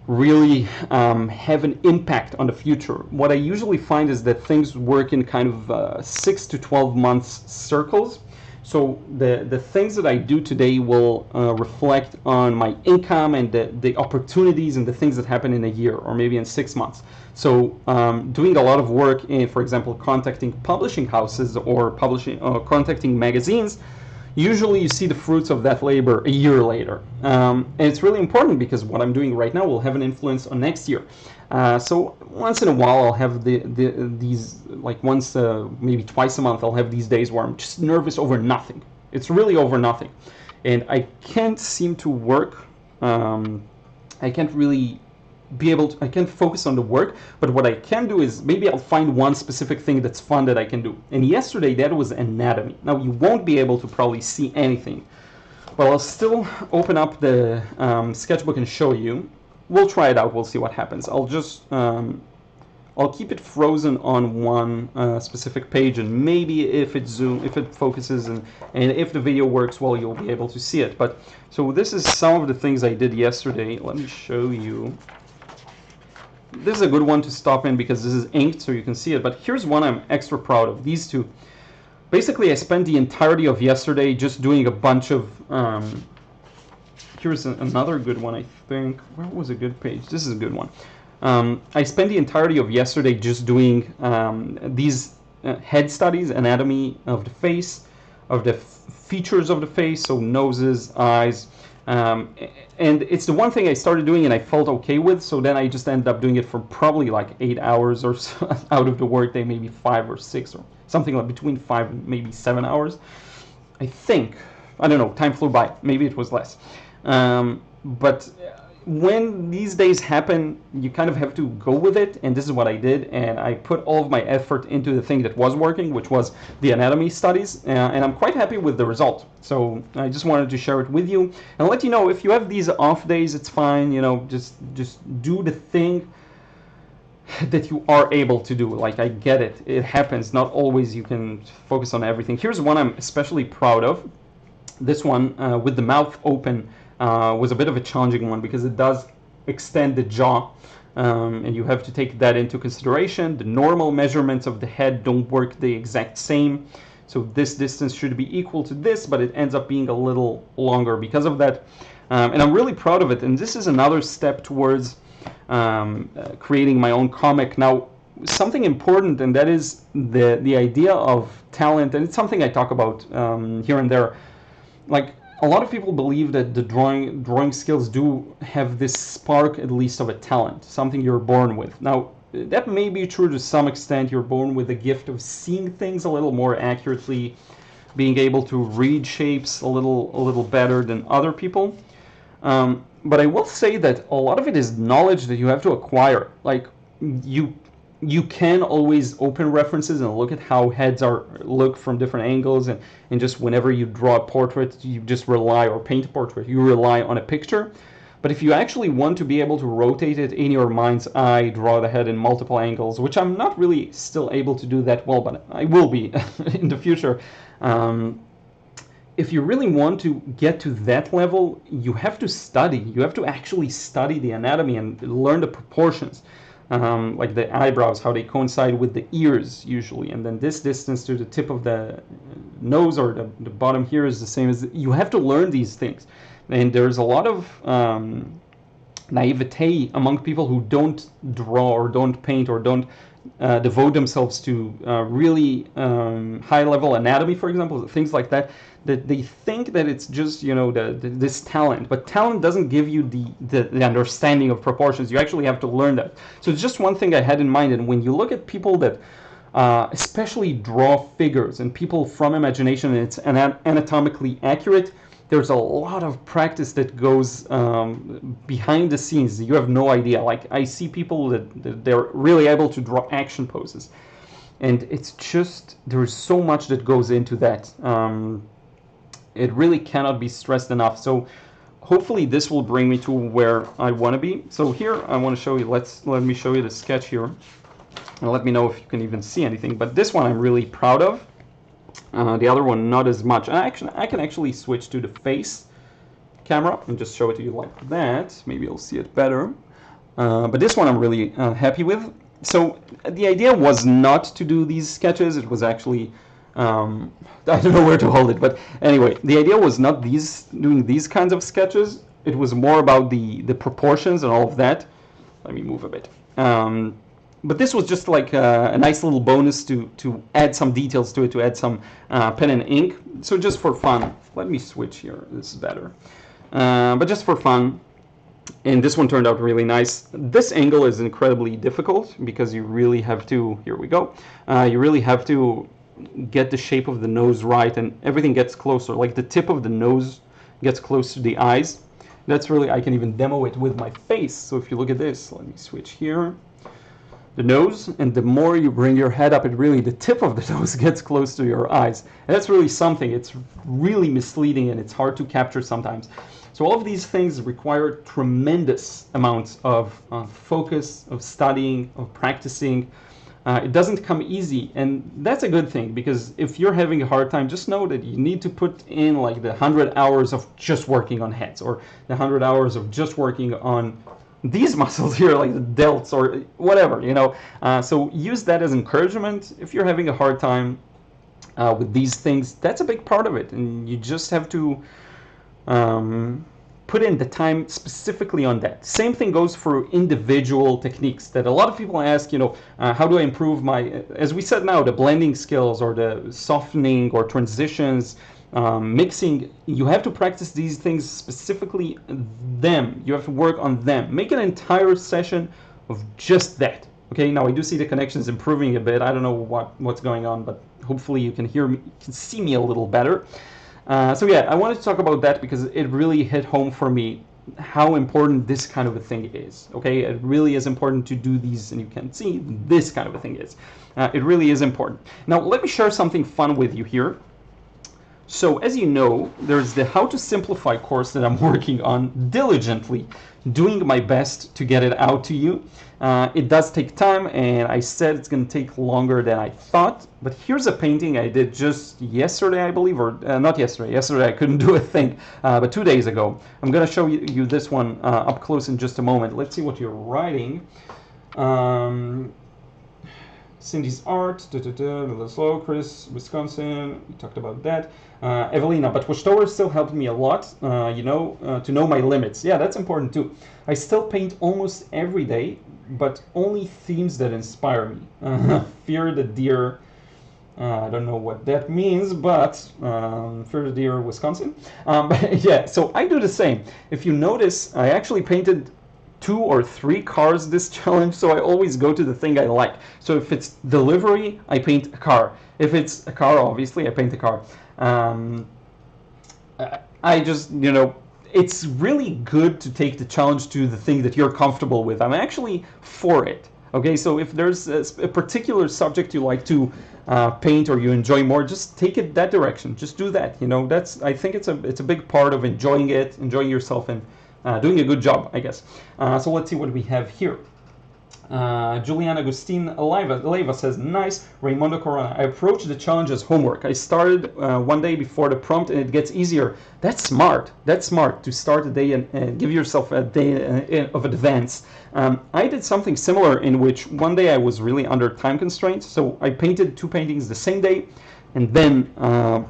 really have an impact on the future. What I usually find is that things work in kind of 6 to 12 months circles. So the things that I do today will reflect on my income and the opportunities and the things that happen in a year or maybe in 6 months. So doing a lot of work in, for example, contacting publishing houses or contacting magazines, usually you see the fruits of that labor a year later. And it's really important because what I'm doing right now will have an influence on next year. So once in a while I'll have these, like once, maybe twice a month, I'll have these days where I'm just nervous over nothing. It's really over nothing. And I can't seem to work. I can't really I can't focus on the work, but what I can do is maybe I'll find one specific thing that's fun that I can do. And yesterday that was anatomy. Now you won't be able to probably see anything, but I'll still open up the sketchbook and show you. we'll try it out. We'll see what happens. I'll just I'll keep it frozen on one specific page, and maybe if it focuses, and if the video works well, you'll be able to see it. But so this is some of the things I did yesterday. Let me show you. This is a good one to stop in because this is inked, so you can see it. But here's one I'm extra proud of. These two. Basically, I spent the entirety of yesterday just doing a bunch of. Here's another good one, I think. Where was a good page? This is a good one. I spent the entirety of yesterday just doing these head studies, anatomy of the face, of the features of the face, so noses, eyes, and it's the one thing I started doing and I felt okay with, so then I just ended up doing it for probably like 8 hours or so out of the workday, maybe 5 or 6 or something like between 5 and maybe 7 hours. I think, I don't know, time flew by, maybe it was less. But when these days happen, you kind of have to go with it, and this is what I did, and I put all of my effort into the thing that was working, which was the anatomy studies, and I'm quite happy with the result. So I just wanted to share it with you and let you know, if you have these off days, it's fine, you know, just do the thing that you are able to do. Like, I get it, it happens, not always you can focus on everything. Here's one I'm especially proud of. This one with the mouth open was a bit of a challenging one because it does extend the jaw, and you have to take that into consideration. The normal measurements of the head don't work the exact same, so this distance should be equal to this, but it ends up being a little longer because of that, and I'm really proud of it. And this is another step towards creating my own comic. Now, something important, and that is the idea of talent, and it's something I talk about here and there. Like, a lot of people believe that the drawing skills do have this spark, at least, of a talent, something you're born with. Now, that may be true to some extent. You're born with the gift of seeing things a little more accurately, being able to read shapes a little better than other people. But I will say that a lot of it is knowledge that you have to acquire. Like, you can always open references and look at how heads look from different angles, and just whenever you draw a portrait, you just rely, or paint a portrait, you rely on a picture. But if you actually want to be able to rotate it in your mind's eye, draw the head in multiple angles, which I'm not really still able to do that well, but I will be in the future. If you really want to get to that level, you have to study. You have to actually study the anatomy and learn the proportions. Like the eyebrows, how they coincide with the ears usually, and then this distance to the tip of the nose, or the bottom here, is the same as you have to learn these things. And there's a lot of naivete among people who don't draw or don't paint or don't devote themselves to really high-level anatomy, for example, things like that. That they think that it's just, you know, this talent, but talent doesn't give you the understanding of proportions. You actually have to learn that. So it's just one thing I had in mind. And when you look at people that especially draw figures, and people from imagination, and it's anatomically accurate, there's a lot of practice that goes behind the scenes. You have no idea. Like, I see people that they're really able to draw action poses, and it's just, there's so much that goes into that. It really cannot be stressed enough. So hopefully this will bring me to where I want to be. So here I want to show you, let me show you the sketch here, and let me know if you can even see anything. But this one I'm really proud of. The other one not as much. And I can actually switch to the face camera and just show it to you like that. Maybe you'll see it better. But this one I'm really happy with. So the idea was not to do these sketches. It was actually I don't know where to hold it, but anyway, the idea was not doing these kinds of sketches. It was more about the proportions and all of that. Let me move a bit. But this was just like a nice little bonus to add some details to it, to add some pen and ink. So just for fun, let me switch here. This is better. But just for fun, and this one turned out really nice. This angle is incredibly difficult because you really have to. Here we go. You really have to get the shape of the nose right, and everything gets closer. Like the tip of the nose gets close to the eyes. That's really, I can even demo it with my face. So if you look at this, let me switch here. the nose, and the more you bring your head up, the tip of the nose gets close to your eyes. And that's really something. It's really misleading and it's hard to capture sometimes. So all of these things require tremendous amounts of focus, of studying, of practicing. It doesn't come easy, and that's a good thing, because if you're having a hard time, just know that you need to put in like the 100 hours of just working on heads, or the 100 hours of just working on these muscles here, like the delts or whatever, you know. So use that as encouragement. If you're having a hard time with these things, that's a big part of it, and you just have to put in the time specifically on that. Same thing goes for individual techniques that a lot of people ask, you know, how do I improve my, as we said now, the blending skills or the softening or transitions, mixing. You have to practice these things specifically, them. You have to work on them. Make an entire session of just that. Okay, now I do see the connections improving a bit. I don't know what's going on, but hopefully you can hear me, you can see me a little better. So yeah, I wanted to talk about that because it really hit home for me how important this kind of a thing is. Okay, it really is important to do these, and you can see this kind of a thing is. It really is important. Now let me share something fun with you here. So as you know, there's the How to Simplify course that I'm working on diligently, doing my best to get it out to you. It does take time, and I said it's going to take longer than I thought, but here's a painting I did just yesterday, I believe, or not yesterday. Yesterday I couldn't do a thing, but 2 days ago. I'm going to show you this one up close in just a moment. Let's see what you're writing. Cindy's art, a little slow. Chris, Wisconsin, we talked about that. Evelina, but Watchtober still helped me a lot, you know, to know my limits. Yeah, that's important too. I still paint almost every day, but only themes that inspire me. Fear the Deer, I don't know what that means, but Fear the Deer, Wisconsin. But yeah, so I do the same. If you notice, I actually painted 2 or 3 cars this challenge, so I always go to the thing I like. So if it's delivery, I paint a car. If it's a car, obviously, I paint a car. I just, you know, it's really good to take the challenge to the thing that you're comfortable with. I'm actually for it. Okay, so if there's a particular subject you like to paint or you enjoy more, just take it that direction. Just do that. You know, that's, I think it's a big part of enjoying it, enjoying yourself, and doing a good job, I guess. So let's see what we have here. Julian Agustin Leiva says, nice. Raimundo Corona, I approach the challenge as homework. I started one day before the prompt, and it gets easier. That's smart. That's smart to start a day and give yourself a day of advance. I did something similar, in which one day I was really under time constraints, so I painted 2 paintings the same day, and then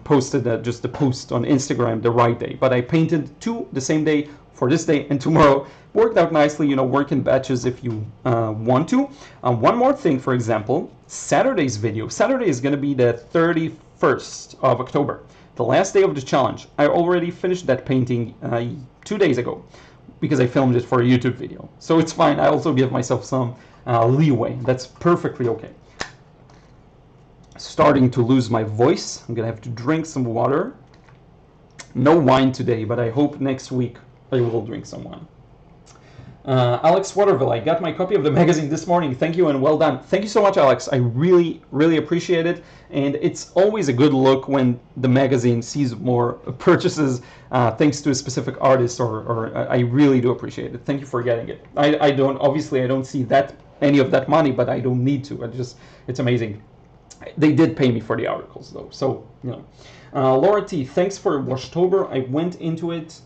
posted just the post on Instagram the right day. But I painted 2 the same day for this day and tomorrow. Worked out nicely, you know, work in batches if you want to. One more thing, for example, Saturday's video. Saturday is going to be the 31st of October, the last day of the challenge. I already finished that painting 2 days ago because I filmed it for a YouTube video. So it's fine. I also give myself some leeway. That's perfectly okay. Starting to lose my voice. I'm going to have to drink some water. No wine today, but I hope next week I will drink some wine. Alex Waterville, I got my copy of the magazine this morning. Thank you and well done. Thank you so much, Alex. I really, really appreciate it. And it's always a good look when the magazine sees more purchases thanks to a specific artist, or I really do appreciate it. Thank you for getting it. I don't see any of that money, but I don't need to. It's amazing. They did pay me for the articles though, so, you know. Laura T, thanks for Watchtober. I went into it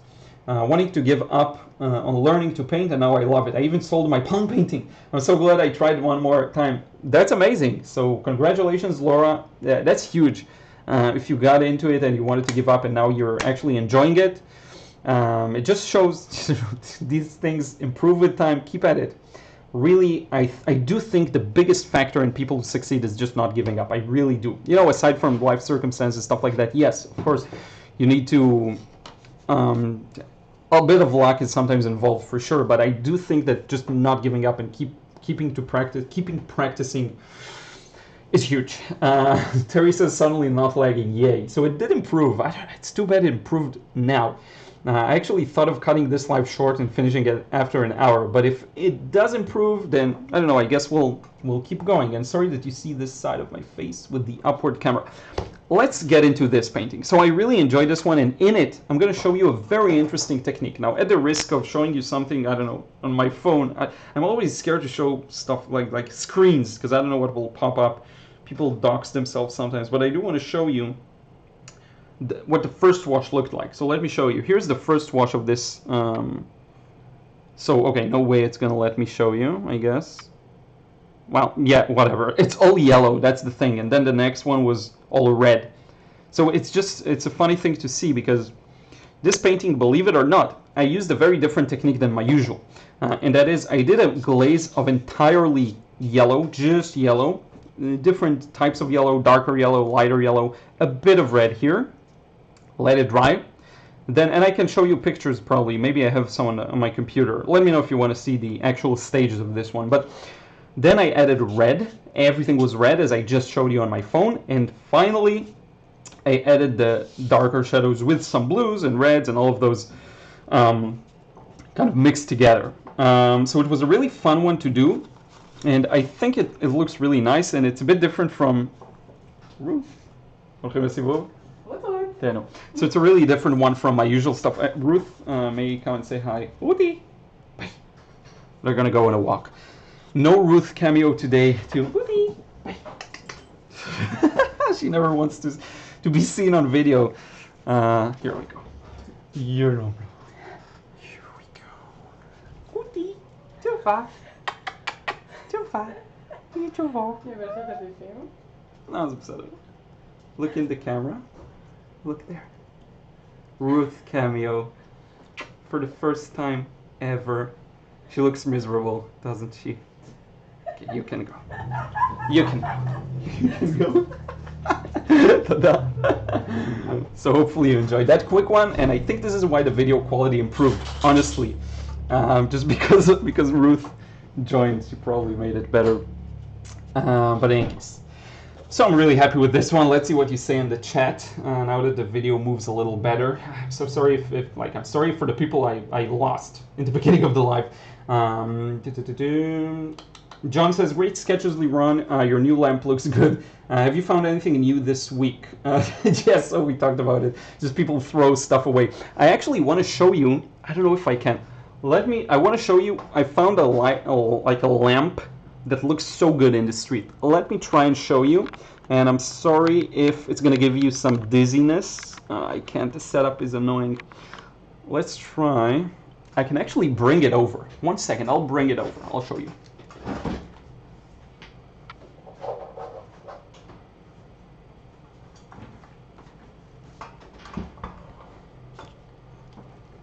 wanting to give up on learning to paint, and now I love it. I even sold my palm painting. I'm so glad I tried one more time. That's amazing. So congratulations, Laura. That's huge. If you got into it and you wanted to give up and now you're actually enjoying it, it just shows these things improve with time. Keep at it. Really, I do think the biggest factor in people who succeed is just not giving up. I really do. You know, aside from life circumstances, stuff like that, yes, of course, you need to... a bit of luck is sometimes involved for sure, but I do think that just not giving up and keeping practicing is huge. Terry says suddenly not lagging, yay. So it did improve. It's too bad it improved now. I actually thought of cutting this live short and finishing it after an hour, but if it does improve, then I don't know, I guess we'll keep going. And sorry that you see this side of my face with the upward camera. Let's get into this painting. So I really enjoyed this one, and in it I'm going to show you a very interesting technique. Now, at the risk of showing you something, I don't know, on my phone, I'm always scared to show stuff like screens, because I don't know what will pop up. People dox themselves sometimes, but I do want to show you what the first wash looked like. So let me show you. Here's the first wash of this. So, okay, no way it's going to let me show you, I guess. Well, yeah, whatever. It's all yellow, that's the thing. And then the next one was all red. So it's a funny thing to see, because this painting, believe it or not, I used a very different technique than my usual. And that is, I did a glaze of entirely yellow, just yellow, different types of yellow, darker yellow, lighter yellow, a bit of red here. Let it dry. Then, and I can show you pictures probably. Maybe I have some on my computer. Let me know if you want to see the actual stages of this one. But then I added red. Everything was red, as I just showed you on my phone. And finally, I added the darker shadows with some blues and reds and all of those kind of mixed together. So it was a really fun one to do. And I think it looks really nice. And it's a bit different from Ruth. So it's a really different one from my usual stuff. Ruth, may you come and say hi? Woody! Bye. They're gonna go on a walk. No Ruth cameo today to Woody! Bye. She never wants to be seen on video. Here we go. You're no. Here we go. Woody! Too far. Too far. Too far. Look in the camera. Look there. Ruth cameo. For the first time ever. She looks miserable, doesn't she? Okay, you can go. You can go. You can go. So hopefully you enjoyed that quick one, and I think this is why the video quality improved, honestly. Just because Ruth joined, she probably made it better. But anyways. So I'm really happy with this one. Let's see what you say in the chat now that the video moves a little better. I'm so sorry I'm sorry for the people I lost in the beginning of the live. John says, great sketches, Liron. Your new lamp looks good. Have you found anything new this week? Yes, so we talked about it. Just people throw stuff away. I actually want to show you. I don't know if I can. I want to show you. I found a lamp that looks so good in the street. Let me try and show you, and I'm sorry if it's gonna give you some dizziness. I can't, the setup is annoying. Let's try. I can actually bring it over. 1 second, I'll bring it over. I'll show you.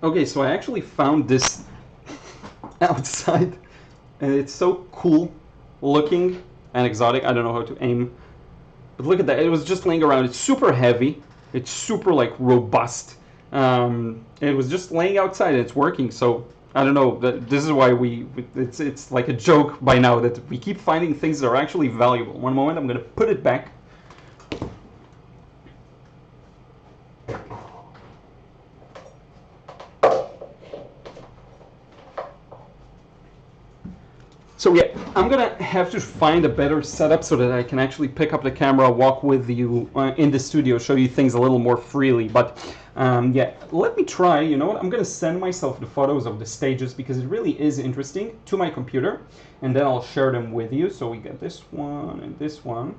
Okay, so I actually found this outside, and it's so cool looking and exotic. I don't know how to aim, but look at that. It was just laying around. It's super heavy. It's super like robust. It was just laying outside and it's working. So I don't know. This is why it's like a joke by now that we keep finding things that are actually valuable. One moment, I'm gonna put it back. So yeah, I'm gonna have to find a better setup so that I can actually pick up the camera, walk with you in the studio, show you things a little more freely. But yeah, let me try. You know what? I'm gonna send myself the photos of the stages because it really is interesting to my computer, and then I'll share them with you. So we get this one and this one.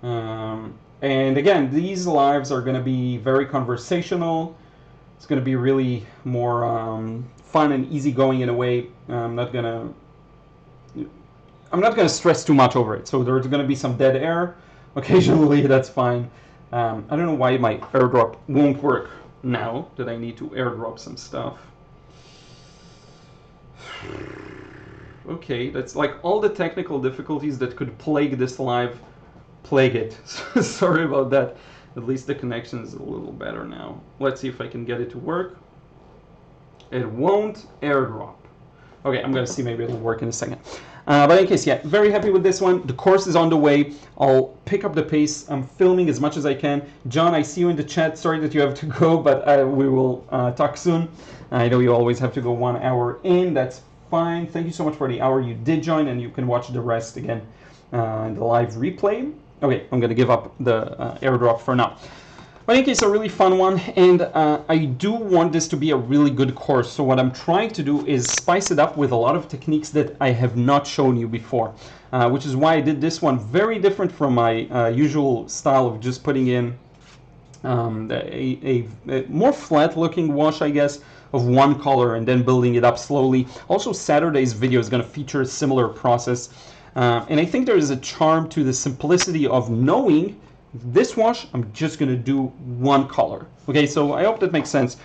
And again, these lives are gonna be very conversational. It's gonna be really more fun and easygoing in a way. I'm not gonna stress too much over it. So there's going to be some dead air occasionally. That's fine. I don't know why my airdrop won't work now that I need to airdrop some stuff. Okay, that's like all the technical difficulties that could plague this live plague it. Sorry about that. At least the connection is a little better now. Let's see if I can get it to work. It won't airdrop. Okay, I'm gonna see, maybe it'll work in a second. But in case, yeah, very happy with this one. The course is on the way. I'll pick up the pace. I'm filming as much as I can. John, I see you in the chat. Sorry that you have to go, but we will talk soon. I know you always have to go 1 hour in. That's fine. Thank you so much for the hour you did join, and you can watch the rest again in the live replay. Okay, I'm going to give up the airdrop for now. But in case, a really fun one, and I do want this to be a really good course. So what I'm trying to do is spice it up with a lot of techniques that I have not shown you before, which is why I did this one very different from my usual style of just putting in a more flat-looking wash, I guess, of one color and then building it up slowly. Also, Saturday's video is going to feature a similar process, and I think there is a charm to the simplicity of knowing this wash, I'm just going to do one color. Okay, so I hope that makes sense.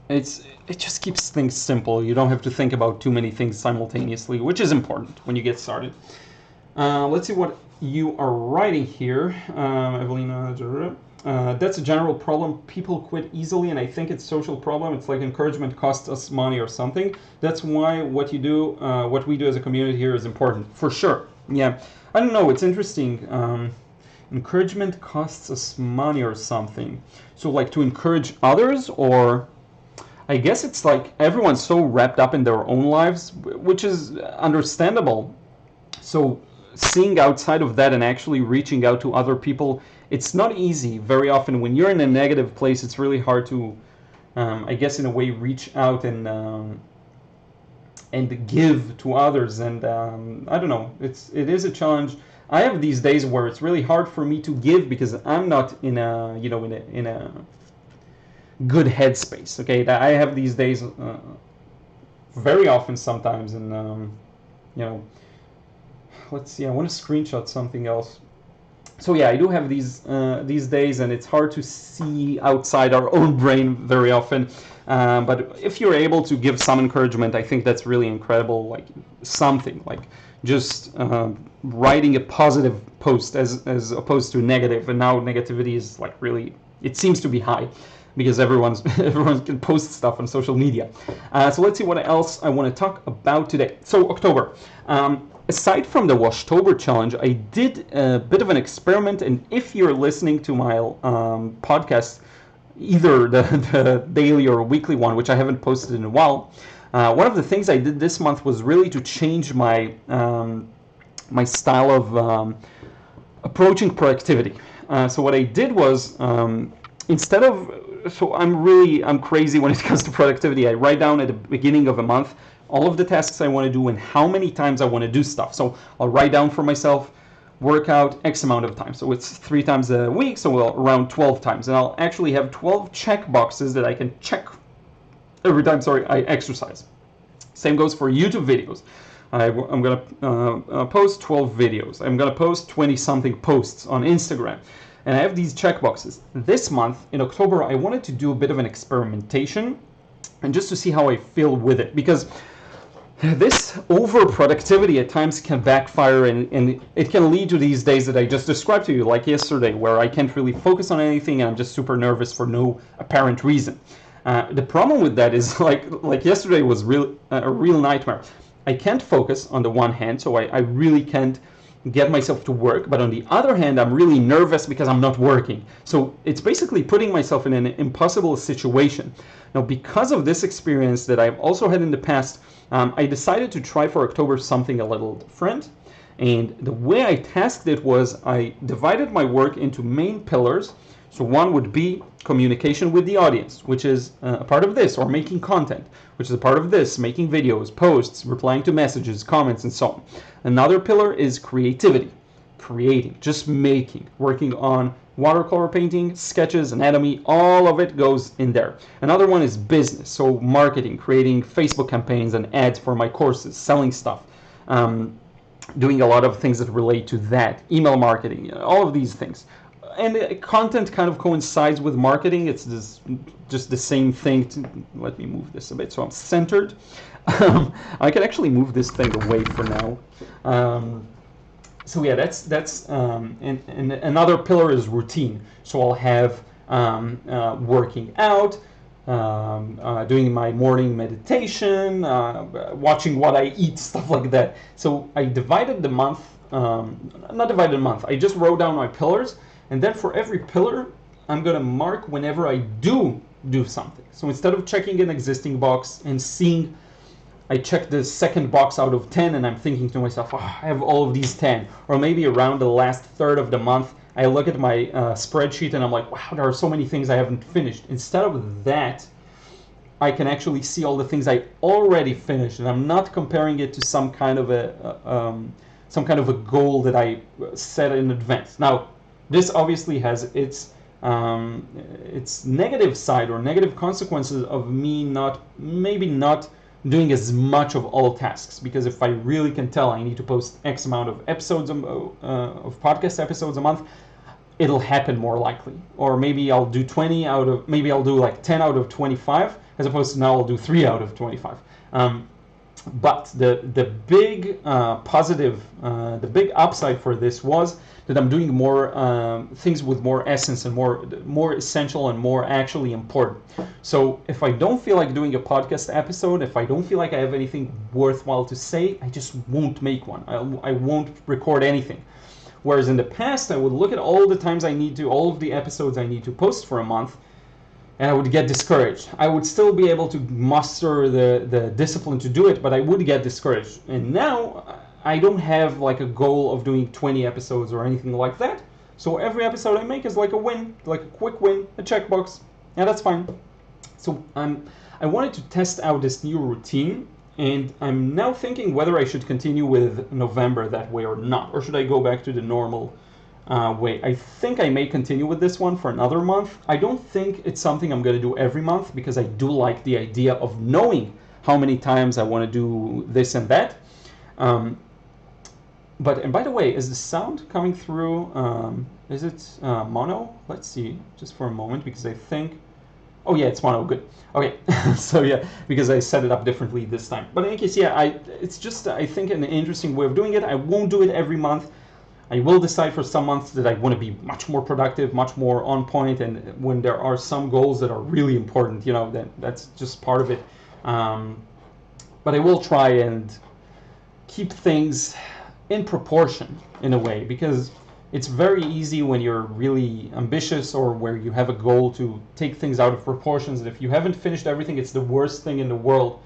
It just keeps things simple. You don't have to think about too many things simultaneously, which is important when you get started. Let's see what you are writing here. Evelina, that's a general problem. People quit easily, and I think it's a social problem. It's like encouragement costs us money or something. That's why what we do as a community here is important. For sure. Yeah. I don't know. It's interesting. Encouragement costs us money or something. So like to encourage others, or I guess it's like everyone's so wrapped up in their own lives, which is understandable. So seeing outside of that and actually reaching out to other people, it's not easy. Very often when you're in a negative place, it's really hard to, I guess in a way, reach out and give to others. And I don't know, it is a challenge. I have these days where it's really hard for me to give because I'm not in a in a good headspace. Okay, I have these days very often sometimes, and let's see. I want to screenshot something else. So yeah, I do have these days, and it's hard to see outside our own brain very often. But if you're able to give some encouragement, I think that's really incredible. Like something like just writing a positive post as opposed to negative, and now negativity is like really, it seems to be high because everyone can post stuff on social media. So let's see what else I want to talk about today. So October. Aside from the Watchtober challenge, I did a bit of an experiment, and if you're listening to my podcast, either the daily or weekly one, which I haven't posted in a while, one of the things I did this month was really to change my my style of approaching productivity. So what I did was instead of, so I'm crazy when it comes to productivity. I write down at the beginning of a month all of the tasks I want to do and how many times I want to do stuff. So I'll write down for myself, workout X amount of time. So it's 3 times a week, so around 12 times. And I'll actually have 12 check boxes that I can check every time, I exercise. Same goes for YouTube videos. I'm going to post 12 videos. I'm going to post 20-something posts on Instagram. And I have these check boxes. This month, in October, I wanted to do a bit of an experimentation and just to see how I feel with it. Because this overproductivity at times can backfire, and it can lead to these days that I just described to you, like yesterday, where I can't really focus on anything and I'm just super nervous for no apparent reason. The problem with that is like yesterday was a real nightmare. I can't focus on the one hand, so I really can't get myself to work, but on the other hand, I'm really nervous because I'm not working. So it's basically putting myself in an impossible situation. Now, because of this experience that I've also had in the past, I decided to try for October something a little different. And the way I tasked it was I divided my work into main pillars. So one would be communication with the audience, which is a part of this, or making content, which is a part of this, making videos, posts, replying to messages, comments, and so on. Another pillar is creativity, creating, just making, working on watercolor painting, sketches, anatomy, all of it goes in there. Another one is business, so marketing, creating Facebook campaigns and ads for my courses, selling stuff, doing a lot of things that relate to that, email marketing, all of these things. And content kind of coincides with marketing. It's just the same thing. Let me move this a bit so I'm centered. I can actually move this thing away for now. So yeah, that's and another pillar is routine. So I'll have working out, doing my morning meditation, watching what I eat, stuff like that. So I divided the month, not divided the month, I just wrote down my pillars, and then for every pillar, I'm gonna mark whenever I do something. So instead of checking an existing box and seeing, I check the second box out of 10 and I'm thinking to myself, oh, I have all of these 10. Or maybe around the last third of the month, I look at my spreadsheet and I'm like, wow, there are so many things I haven't finished. Instead of that, I can actually see all the things I already finished, and I'm not comparing it to some kind of a goal that I set in advance. Now, this obviously has its negative side or negative consequences of me maybe not doing as much of all tasks, because if I really can tell I need to post X amount of episodes of podcast episodes a month, it'll happen more likely. Or maybe I'll do maybe I'll do like 10 out of 25, as opposed to now I'll do 3 out of 25. But the big positive, the big upside for this was that I'm doing more things with more essence and more essential and more actually important. So if I don't feel like doing a podcast episode, if I don't feel like I have anything worthwhile to say, I just won't make one. I won't record anything. Whereas in the past, I would look at all the times all of the episodes I need to post for a month, and I would get discouraged. I would still be able to muster the discipline to do it, but I would get discouraged. And now I don't have like a goal of doing 20 episodes or anything like that. So every episode I make is like a win, like a quick win, a checkbox. Yeah, that's fine. So I wanted to test out this new routine, and I'm now thinking whether I should continue with November that way or not, or should I go back to the normal way. I think I may continue with this one for another month. I don't think it's something I'm going to do every month, because I do like the idea of knowing how many times I want to do this and that. And by the way, is the sound coming through? Is it mono? Let's see, just for a moment, because I think, oh yeah, it's mono, good. Okay, so yeah, because I set it up differently this time. But in any case, yeah, it's just, I think, an interesting way of doing it. I won't do it every month. I will decide for some months that I want to be much more productive, much more on point, and when there are some goals that are really important, that's just part of it. But I will try and keep things in proportion in a way, because it's very easy when you're really ambitious or where you have a goal to take things out of proportions, and if you haven't finished everything, it's the worst thing in the world.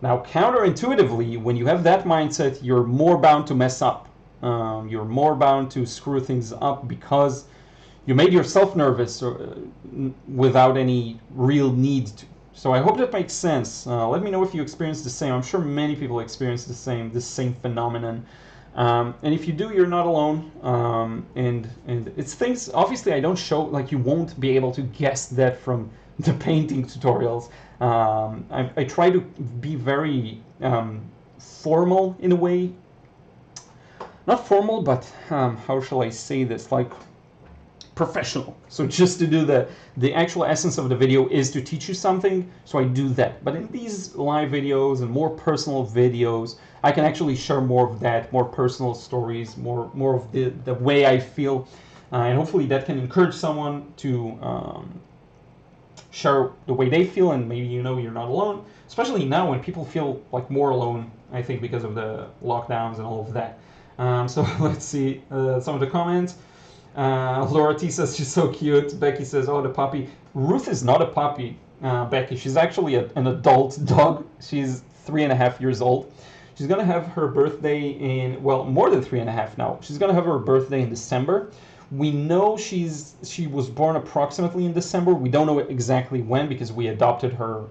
Now, counterintuitively, when you have that mindset, you're more bound to mess up. You're more bound to screw things up because you made yourself nervous without any real need to. So I hope that makes sense. Let me know if you experience the same. I'm sure many people experience this same phenomenon. And if you do, you're not alone. And it's things, obviously I don't show, like you won't be able to guess that from the painting tutorials. I try to be very formal in a way. Not formal, but how shall I say this? Like professional. So just to do the actual essence of the video is to teach you something, so I do that. But in these live videos and more personal videos, I can actually share more of that, more personal stories, more of the way I feel, and hopefully that can encourage someone to share the way they feel, and maybe you're not alone, especially now when people feel like more alone, I think, because of the lockdowns and all of that. So let's see some of the comments. Laura T says she's so cute. Becky says, oh, the puppy. Ruth is not a puppy, Becky. She's actually an adult dog. She's 3.5 years old. She's going to have her birthday in, well, more than 3.5 now. She's going to have her birthday in December. We know she was born approximately in December. We don't know exactly when, because we adopted her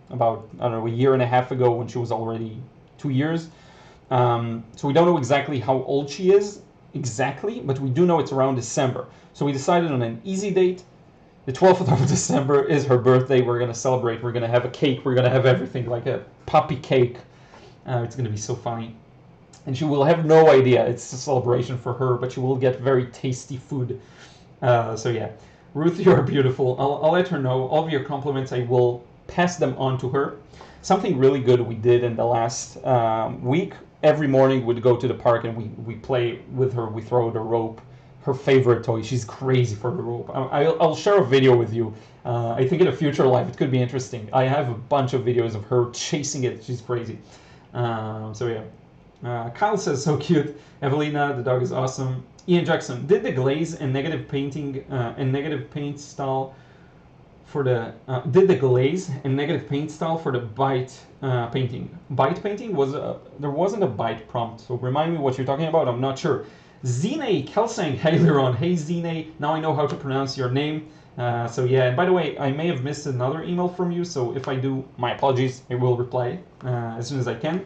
about, I don't know, 1.5 years ago when she was already 2 years. So we don't know exactly how old she is exactly, but we do know it's around December. So we decided on an easy date. The 12th of December is her birthday. We're going to celebrate. We're going to have a cake. We're going to have everything, like a puppy cake. It's going to be so funny. And she will have no idea it's a celebration for her, but she will get very tasty food. So yeah, Ruth, you're beautiful. I'll let her know. All of your compliments, I will pass them on to her. Something really good we did in the last week. Every morning we'd go to the park and we play with her. We throw the rope her favorite toy. She's crazy for the rope. I'll share a video with you. I think in a future life it could be interesting. I have a bunch of videos of her chasing it. She's crazy. So yeah. Kyle says, so cute. Evelina, the dog is awesome. Ian Jackson, did the glaze and negative painting and negative paint style for the did the glaze and negative paint style for the bite painting? Bite painting was there wasn't a bite prompt, so remind me what you're talking about. I'm not sure. Zine Kelsang, hey Liron, hey Zine. Now I know how to pronounce your name. So yeah, and by the way, I may have missed another email from you, so if I do, my apologies. I will reply as soon as I can.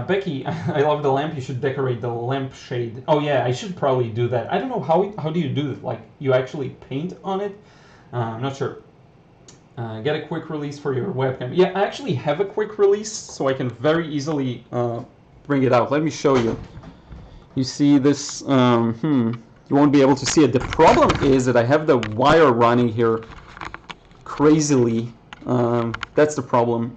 Becky, I love the lamp. You should decorate the lamp shade. Oh yeah, I should probably do that. I don't know how do you do it? Like you actually paint on it? I'm not sure. Get a quick release for your webcam. Yeah, I actually have a quick release, so I can very easily bring it out. Let me show you. You see this? You won't be able to see it. The problem is that I have the wire running here crazily. That's the problem.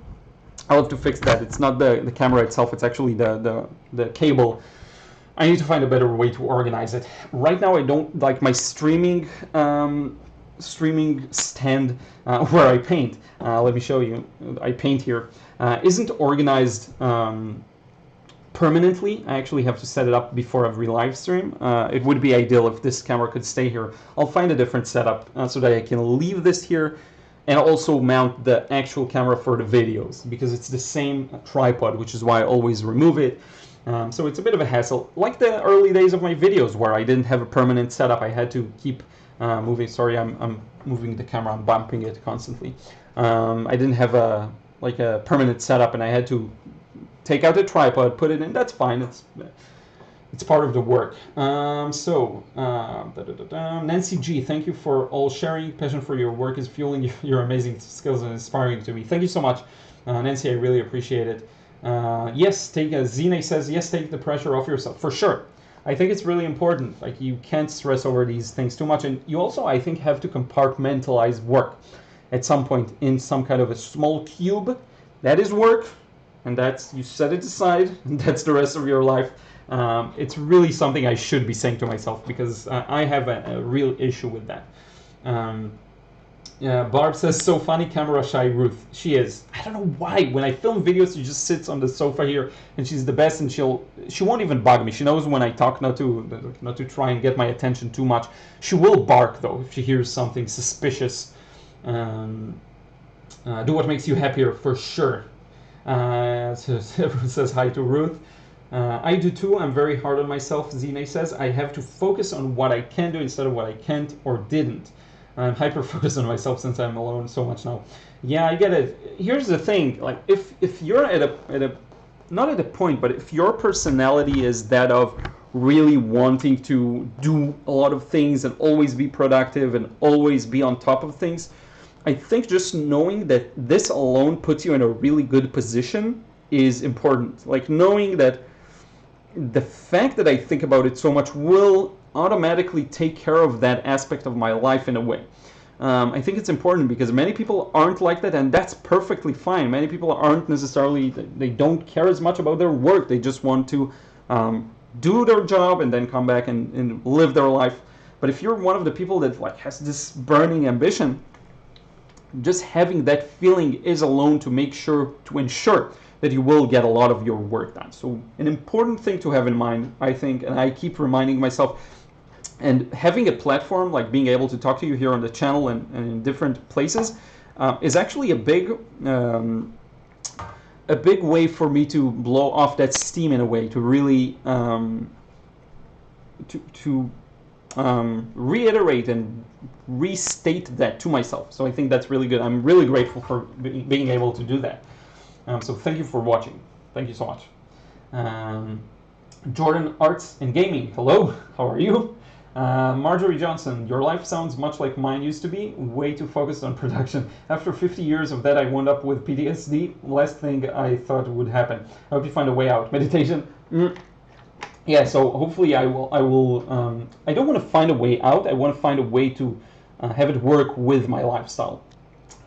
I'll have to fix that. It's not the camera itself. It's actually the cable. I need to find a better way to organize it. Right now, I don't like my streaming stand where I paint. Let me show you. I paint here. Isn't organized permanently. I actually have to set it up before every live stream. It would be ideal if this camera could stay here. I'll find a different setup so that I can leave this here and also mount the actual camera for the videos, because it's the same tripod, which is why I always remove it. So it's a bit of a hassle, like the early days of my videos where I didn't have a permanent setup. I had to keep moving. Sorry, I'm moving the camera. I'm bumping it constantly. I didn't have a permanent setup, and I had to take out the tripod, put it in. That's fine. It's part of the work. Nancy G, thank you for all sharing. Passion for your work is fueling your amazing skills and inspiring to me. Thank you so much, Nancy. I really appreciate it. Yes, Zine says, yes, take the pressure off yourself. For sure. I think it's really important. Like, you can't stress over these things too much. And you also, I think, have to compartmentalize work at some point in some kind of a small cube. That is work. And that's, you set it aside, and that's the rest of your life. It's really something I should be saying to myself, because I have a real issue with that. Yeah, Barb says, so funny, camera shy Ruth. She is. I don't know why. When I film videos, she just sits on the sofa here, and she's the best, and she won't even bug me. She knows when I talk not to try and get my attention too much. She will bark, though, if she hears something suspicious. Do what makes you happier, for sure. So everyone says hi to Ruth. I do too. I'm very hard on myself. Zine says, I have to focus on what I can do instead of what I can't or didn't. I'm hyper focused on myself since I'm alone so much now. Yeah, I get it. Here's the thing, like if you're at a not at a point, but if your personality is that of really wanting to do a lot of things and always be productive and always be on top of things, I think just knowing that this alone puts you in a really good position is important. Like, knowing that the fact that I think about it so much will automatically take care of that aspect of my life in a way. I think it's important, because many people aren't like that, and that's perfectly fine. Many people aren't necessarily, they don't care as much about their work. They just want to do their job and then come back and live their life. But if you're one of the people that like has this burning ambition, just having that feeling is alone to ensure that you will get a lot of your work done. So an important thing to have in mind, I think, and I keep reminding myself, and having a platform like being able to talk to you here on the channel and in different places is actually a big way for me to blow off that steam in a way, to really reiterate and restate that to myself. So I think that's really good. I'm really grateful for being able to do that. So thank you for watching. Thank you so much. Jordan Arts and Gaming, hello, how are you? Marjorie Johnson, your life sounds much like mine used to be, way too focused on production. After 50 years of that, I wound up with PTSD. Last thing I thought would happen. I hope you find a way out. Meditation. Yeah, so hopefully I will, I don't want to find a way out. I want to find a way to have it work with my lifestyle.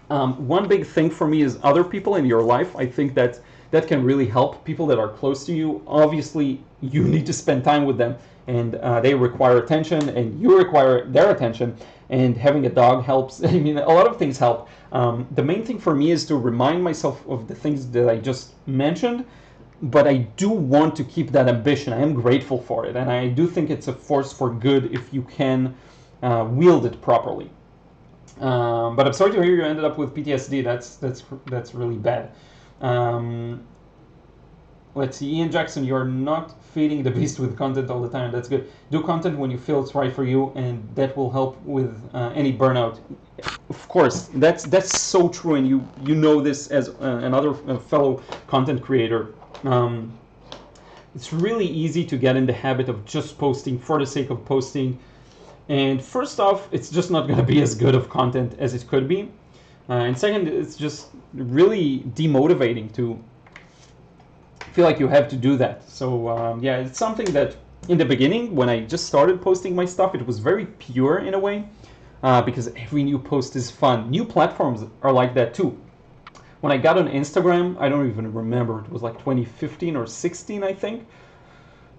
One big thing for me is other people in your life. I think that that can really help people that are close to you. Obviously, you need to spend time with them, and they require attention, and you require their attention. And having a dog helps. I mean, a lot of things help. The main thing for me is to remind myself of the things that I just mentioned, but I do want to keep that ambition. I am grateful for it, and I do think it's a force for good if you can wield it properly. But I'm sorry to hear you ended up with PTSD. That's really bad. Let's see, Ian Jackson, you're not feeding the beast with content all the time. That's good. Do content when you feel it's right for you, and that will help with any burnout. Of course, that's so true, and you know this as another fellow content creator. It's really easy to get in the habit of just posting for the sake of posting. And first off, it's just not going to be as good of content as it could be. And second, it's just really demotivating to feel like you have to do that. So yeah, it's something that in the beginning, when I just started posting my stuff, it was very pure in a way, because every new post is fun. New platforms are like that too. When I got on Instagram, I don't even remember, it was like 2015 or 16, I think.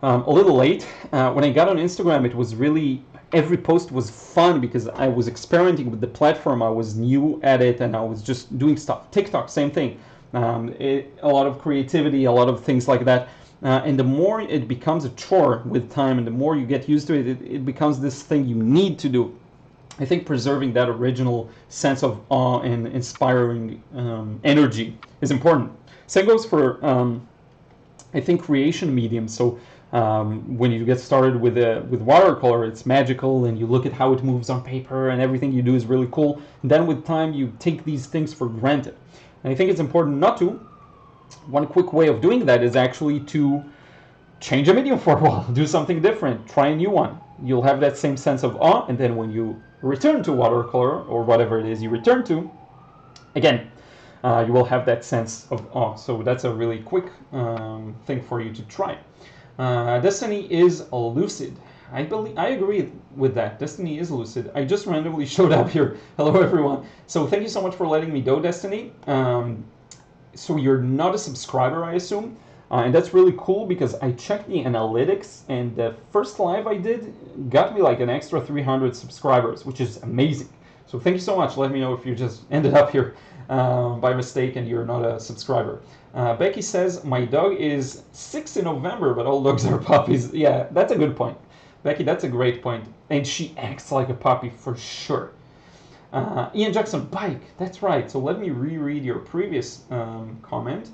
A little late. When I got on Instagram, it was really, every post was fun because I was experimenting with the platform. I was new at it and I was just doing stuff. TikTok, same thing. A lot of creativity, a lot of things like that. And the more it becomes a chore with time and the more you get used to it, it becomes this thing you need to do. I think preserving that original sense of awe and inspiring energy is important. Same goes for, I think, creation mediums. So when you get started with watercolor, it's magical, and you look at how it moves on paper, and everything you do is really cool. And then with time, you take these things for granted. And I think it's important not to. One quick way of doing that is actually to change a medium for a while, do something different, try a new one. You'll have that same sense of awe, and then when you return to watercolor or whatever it is you return to, again, you will have that sense of awe. So that's a really quick thing for you to try. Destiny is lucid. I agree with that. Destiny is lucid. I just randomly showed up here. Hello, everyone. So thank you so much for letting me go, Destiny. So you're not a subscriber, I assume. And that's really cool because I checked the analytics, and the first live I did got me like an extra 300 subscribers, which is amazing. So thank you so much. Let me know if you just ended up here by mistake and you're not a subscriber. Becky says, my dog is 6 in November, but all dogs are puppies. Yeah, that's a good point. Becky, that's a great point. And she acts like a puppy for sure. Ian Jackson, bike. That's right. So let me reread your previous comment.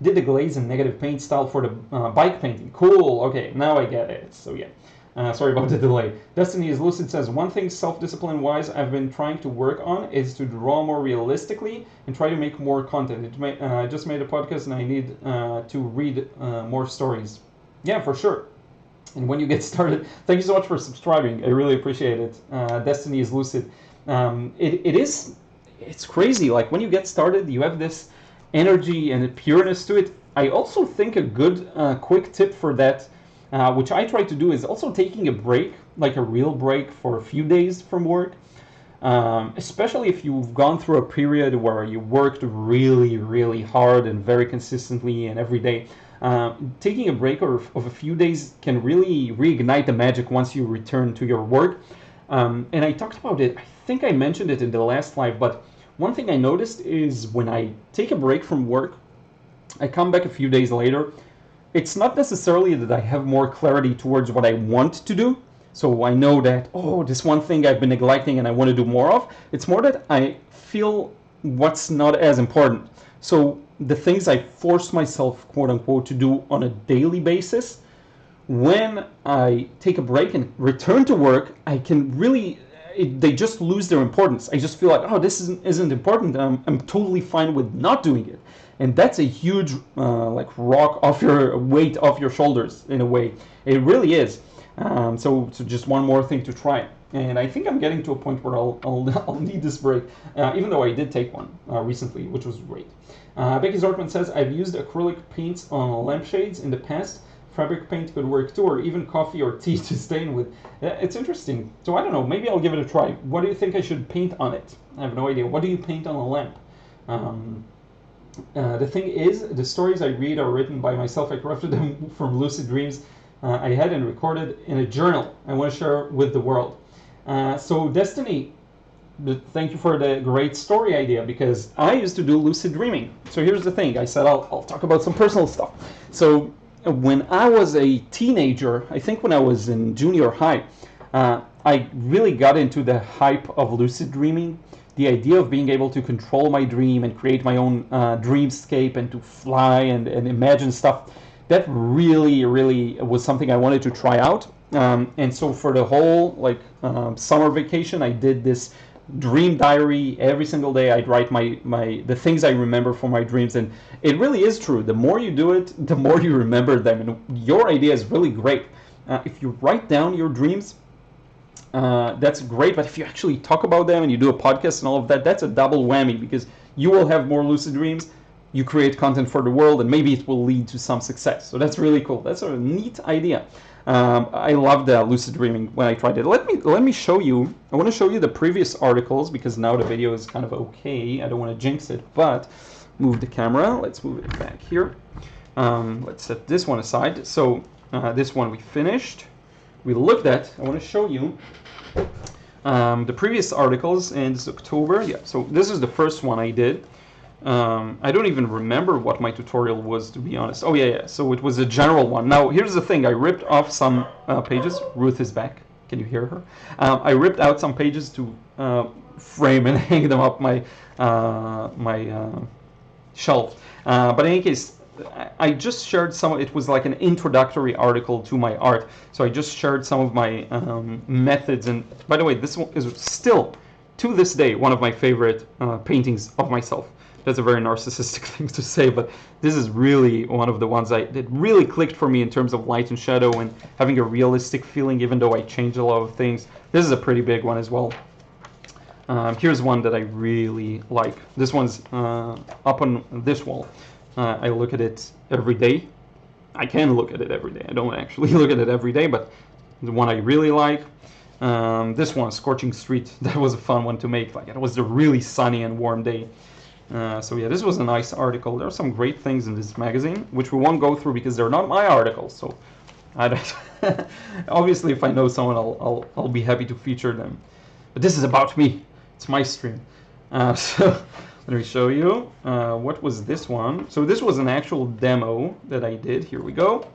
Did the glaze and negative paint style for the bike painting. Cool. Okay, now I get it. So yeah. Sorry about the delay. Destiny is Lucid says, one thing self-discipline wise I've been trying to work on is to draw more realistically and try to make more content. I just made a podcast and I need to read more stories. Yeah, for sure. And when you get started, thank you so much for subscribing. I really appreciate it. Destiny is Lucid. It's crazy. Like when you get started, you have this energy and pureness to it. I also think a good quick tip for that, which I try to do, is also taking a break, like a real break for a few days from work. Especially if you've gone through a period where you worked really, really hard and very consistently and every day. Taking a break of a few days can really reignite the magic once you return to your work. And I talked about it, I think I mentioned it in the last live, but one thing I noticed is when I take a break from work, I come back a few days later, it's not necessarily that I have more clarity towards what I want to do. So I know that, oh, this one thing I've been neglecting and I want to do more of. It's more that I feel what's not as important. So the things I force myself, quote unquote, to do on a daily basis, when I take a break and return to work, I can really, they just lose their importance. I just feel like, oh, this isn't important. I'm totally fine with not doing it. And that's a huge like rock off your weight off your shoulders in a way. It really is. So just one more thing to try. And I think I'm getting to a point where I'll need this break, even though I did take one recently, which was great. Becky Zortman says, I've used acrylic paints on lampshades in the past. Fabric paint could work too, or even coffee or tea to stain with. It's interesting. So I don't know, maybe I'll give it a try. What do you think I should paint on it? I have no idea. What do you paint on a lamp? The thing is, the stories I read are written by myself. I crafted them from lucid dreams I had and recorded in a journal I want to share with the world. So Destiny, thank you for the great story idea, because I used to do lucid dreaming. So here's the thing. I said I'll talk about some personal stuff. So when I was a teenager, I think when I was in junior high, I really got into the hype of lucid dreaming. The idea of being able to control my dream and create my own dreamscape and to fly and imagine stuff, that really, really was something I wanted to try out. And so for the whole summer vacation, I did this dream diary. Every single day I'd write the things I remember from my dreams, and it really is true. The more you do it, the more you remember them, and your idea is really great. If you write down your dreams, that's great, but if you actually talk about them and you do a podcast and all of that, that's a double whammy, because you will have more lucid dreams, you create content for the world, and maybe it will lead to some success. So that's really cool. That's a neat idea. I love the lucid dreaming when I tried it. Let me show you. I want to show you the previous articles, because now the video is kind of okay. I don't want to jinx it, but move the camera. Let's move it back here. Let's set this one aside. So this one we finished. We looked at. I want to show you the previous articles, and it's October. Yeah, so this is the first one I did. I don't even remember what my tutorial was, to be honest. Oh yeah, so it was a general one. Now here's the thing, I ripped off some pages. Ruth is back. Can you hear her? I ripped out some pages to frame and hang them up my shelf. But in any case, I just shared some. It was like an introductory article to my art, so I just shared some of my methods. And by the way, this one is still, to this day, one of my favorite paintings of myself. That's a very narcissistic thing to say, but this is really one of the ones that really clicked for me in terms of light and shadow and having a realistic feeling, even though I changed a lot of things. This is a pretty big one as well. Here's one that I really like. This one's up on this wall. I look at it every day. I can look at it every day. I don't actually look at it every day, but the one I really like. This one, Scorching Street. That was a fun one to make. Like, it was a really sunny and warm day. So yeah, this was a nice article. There are some great things in this magazine, which we won't go through because they're not my articles. So I don't obviously, if I know someone, I'll be happy to feature them. But this is about me. It's my stream. So let me show you. What was this one? So this was an actual demo that I did. Here we go.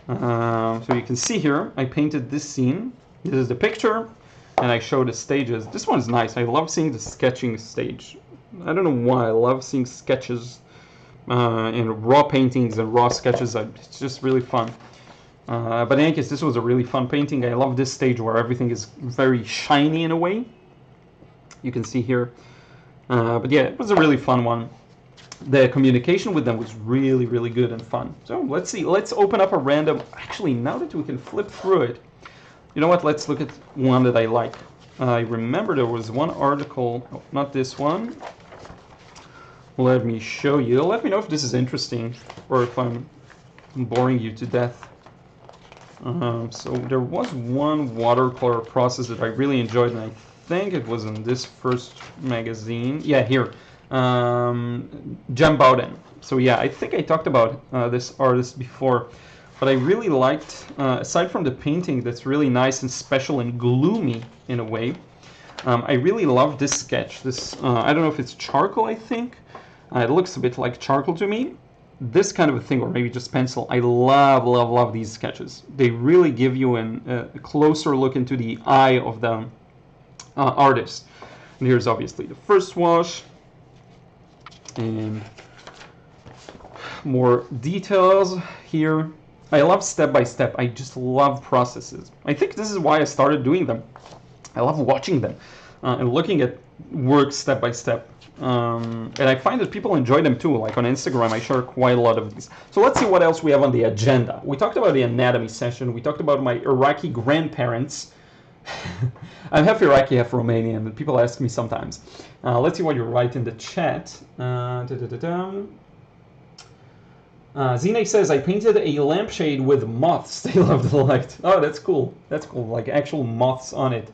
So you can see here, I painted this scene. This is the picture, and I show the stages. This one's nice. I love seeing the sketching stage. I don't know why. I love seeing sketches and raw paintings and raw sketches. It's just really fun. But in any case, this was a really fun painting. I love this stage where everything is very shiny in a way. You can see here. But yeah, it was a really fun one. The communication with them was really, really good and fun. So let's see. Let's open up a random... Actually, now that we can flip through it, you know what? Let's look at one that I like. I remember there was one article... Oh, not this one. Let me show you. Let me know if this is interesting or if I'm boring you to death. So there was one watercolor process that I really enjoyed, and I think it was in this first magazine. Yeah, here. Jem Bowden. So yeah, I think I talked about this artist before, but I really liked, aside from the painting that's really nice and special and gloomy in a way, I really love this sketch. This, I don't know if it's charcoal, I think. It looks a bit like charcoal to me. This kind of a thing, or maybe just pencil. I love, love, love these sketches. They really give you a closer look into the eye of the artist. And here's obviously the first wash. And more details here. I love step by step. I just love processes. I think this is why I started doing them. I love watching them and looking at work step by step. And I find that people enjoy them too. Like on Instagram, I share quite a lot of these. So let's see what else we have on the agenda. We talked about the anatomy session. We talked about my Iraqi grandparents. I'm half Iraqi, half Romanian, but people ask me sometimes. Let's see what you write in the chat. Zine says, I painted a lampshade with moths. They love the light. Oh, that's cool. That's cool. Like actual moths on it.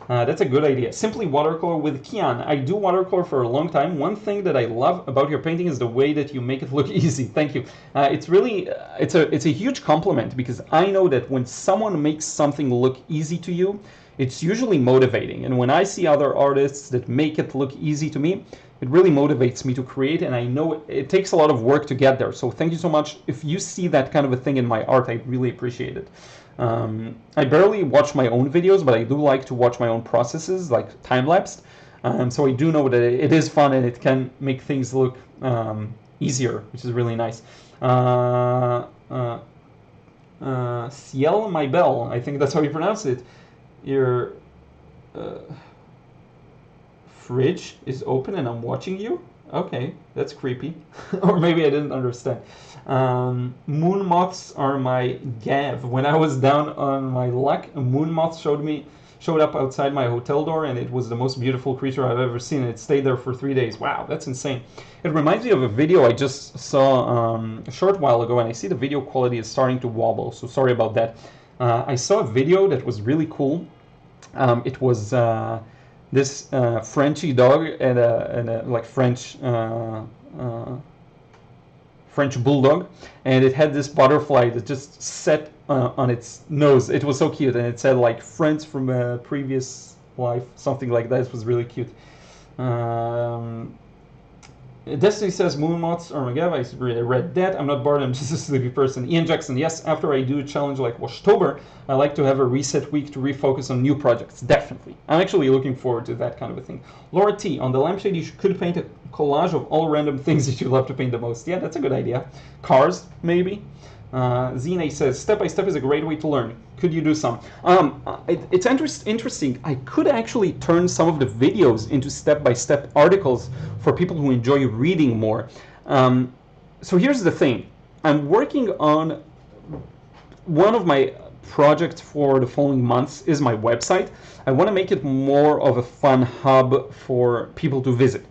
That's a good idea. Simply watercolor with Kian. I do watercolor for a long time. One thing that I love about your painting is the way that you make it look easy. Thank you. It's really, it's a huge compliment, because I know that when someone makes something look easy to you, it's usually motivating. And when I see other artists that make it look easy to me, it really motivates me to create, and I know it takes a lot of work to get there. So thank you so much. If you see that kind of a thing in my art, I really appreciate it. I barely watch my own videos, but I do like to watch my own processes, like time-lapsed. So I do know that it is fun, and it can make things look easier, which is really nice. Ciel My Bell, I think that's how you pronounce it. Your fridge is open and I'm watching you? Okay, that's creepy. Or maybe I didn't understand. Moon moths are my gav. When I was down on my luck, a moon moth showed up outside my hotel door, and it was the most beautiful creature I've ever seen. It stayed there for 3 days. Wow, that's insane. It reminds me of a video I just saw a short while ago, and I see the video quality is starting to wobble, so sorry about that. I saw a video that was really cool. It was this Frenchy dog and a like French bulldog, and it had this butterfly that just sat on its nose. It was so cute, and it said like "friends from a previous life," something like that. It was really cute. Destiny says moon moths are my gav. I read that. I'm not bored, I'm just a sleepy person. Ian Jackson, yes, after I do a challenge like Watchtober, I like to have a reset week to refocus on new projects. Definitely. I'm actually looking forward to that kind of a thing. Laura T, on the lampshade you could paint a collage of all random things that you love to paint the most. Yeah, that's a good idea. Cars, maybe. Zine says, step by step is a great way to learn. Could you do some? It's interesting. I could actually turn some of the videos into step-by-step articles for people who enjoy reading more. So here's the thing. I'm working on one of my projects for the following months is my website. I want to make it more of a fun hub for people to visit.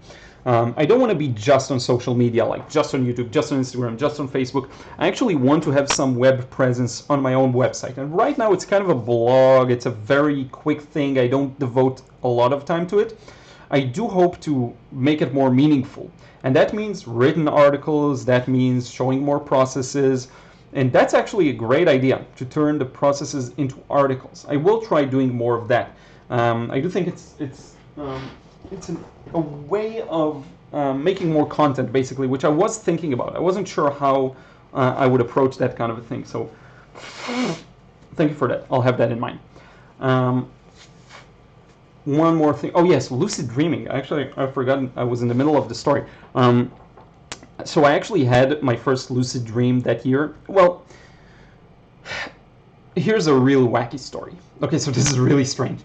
I don't want to be just on social media, like just on YouTube, just on Instagram, just on Facebook. I actually want to have some web presence on my own website. And right now it's kind of a blog. It's a very quick thing. I don't devote a lot of time to it. I do hope to make it more meaningful. And that means written articles. That means showing more processes. And that's actually a great idea, to turn the processes into articles. I will try doing more of that. I do think it's a way of making more content, basically, which I was thinking about. I wasn't sure how I would approach that kind of a thing. So thank you for that. I'll have that in mind. One more thing. Oh yes, lucid dreaming. Actually, I've forgotten. I was in the middle of the story. So I actually had my first lucid dream that year. Well, here's a real wacky story. Okay, so this is really strange.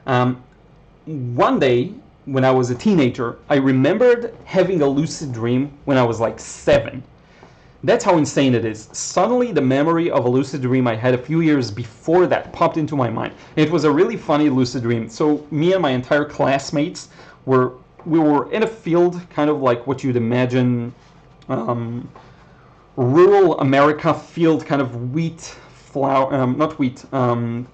One day, when I was a teenager, I remembered having a lucid dream when I was like 7. That's how insane it is. Suddenly, the memory of a lucid dream I had a few years before that popped into my mind. It was a really funny lucid dream. So me and my entire classmates we were in a field, kind of like what you'd imagine rural America field, kind of wheat, not wheat,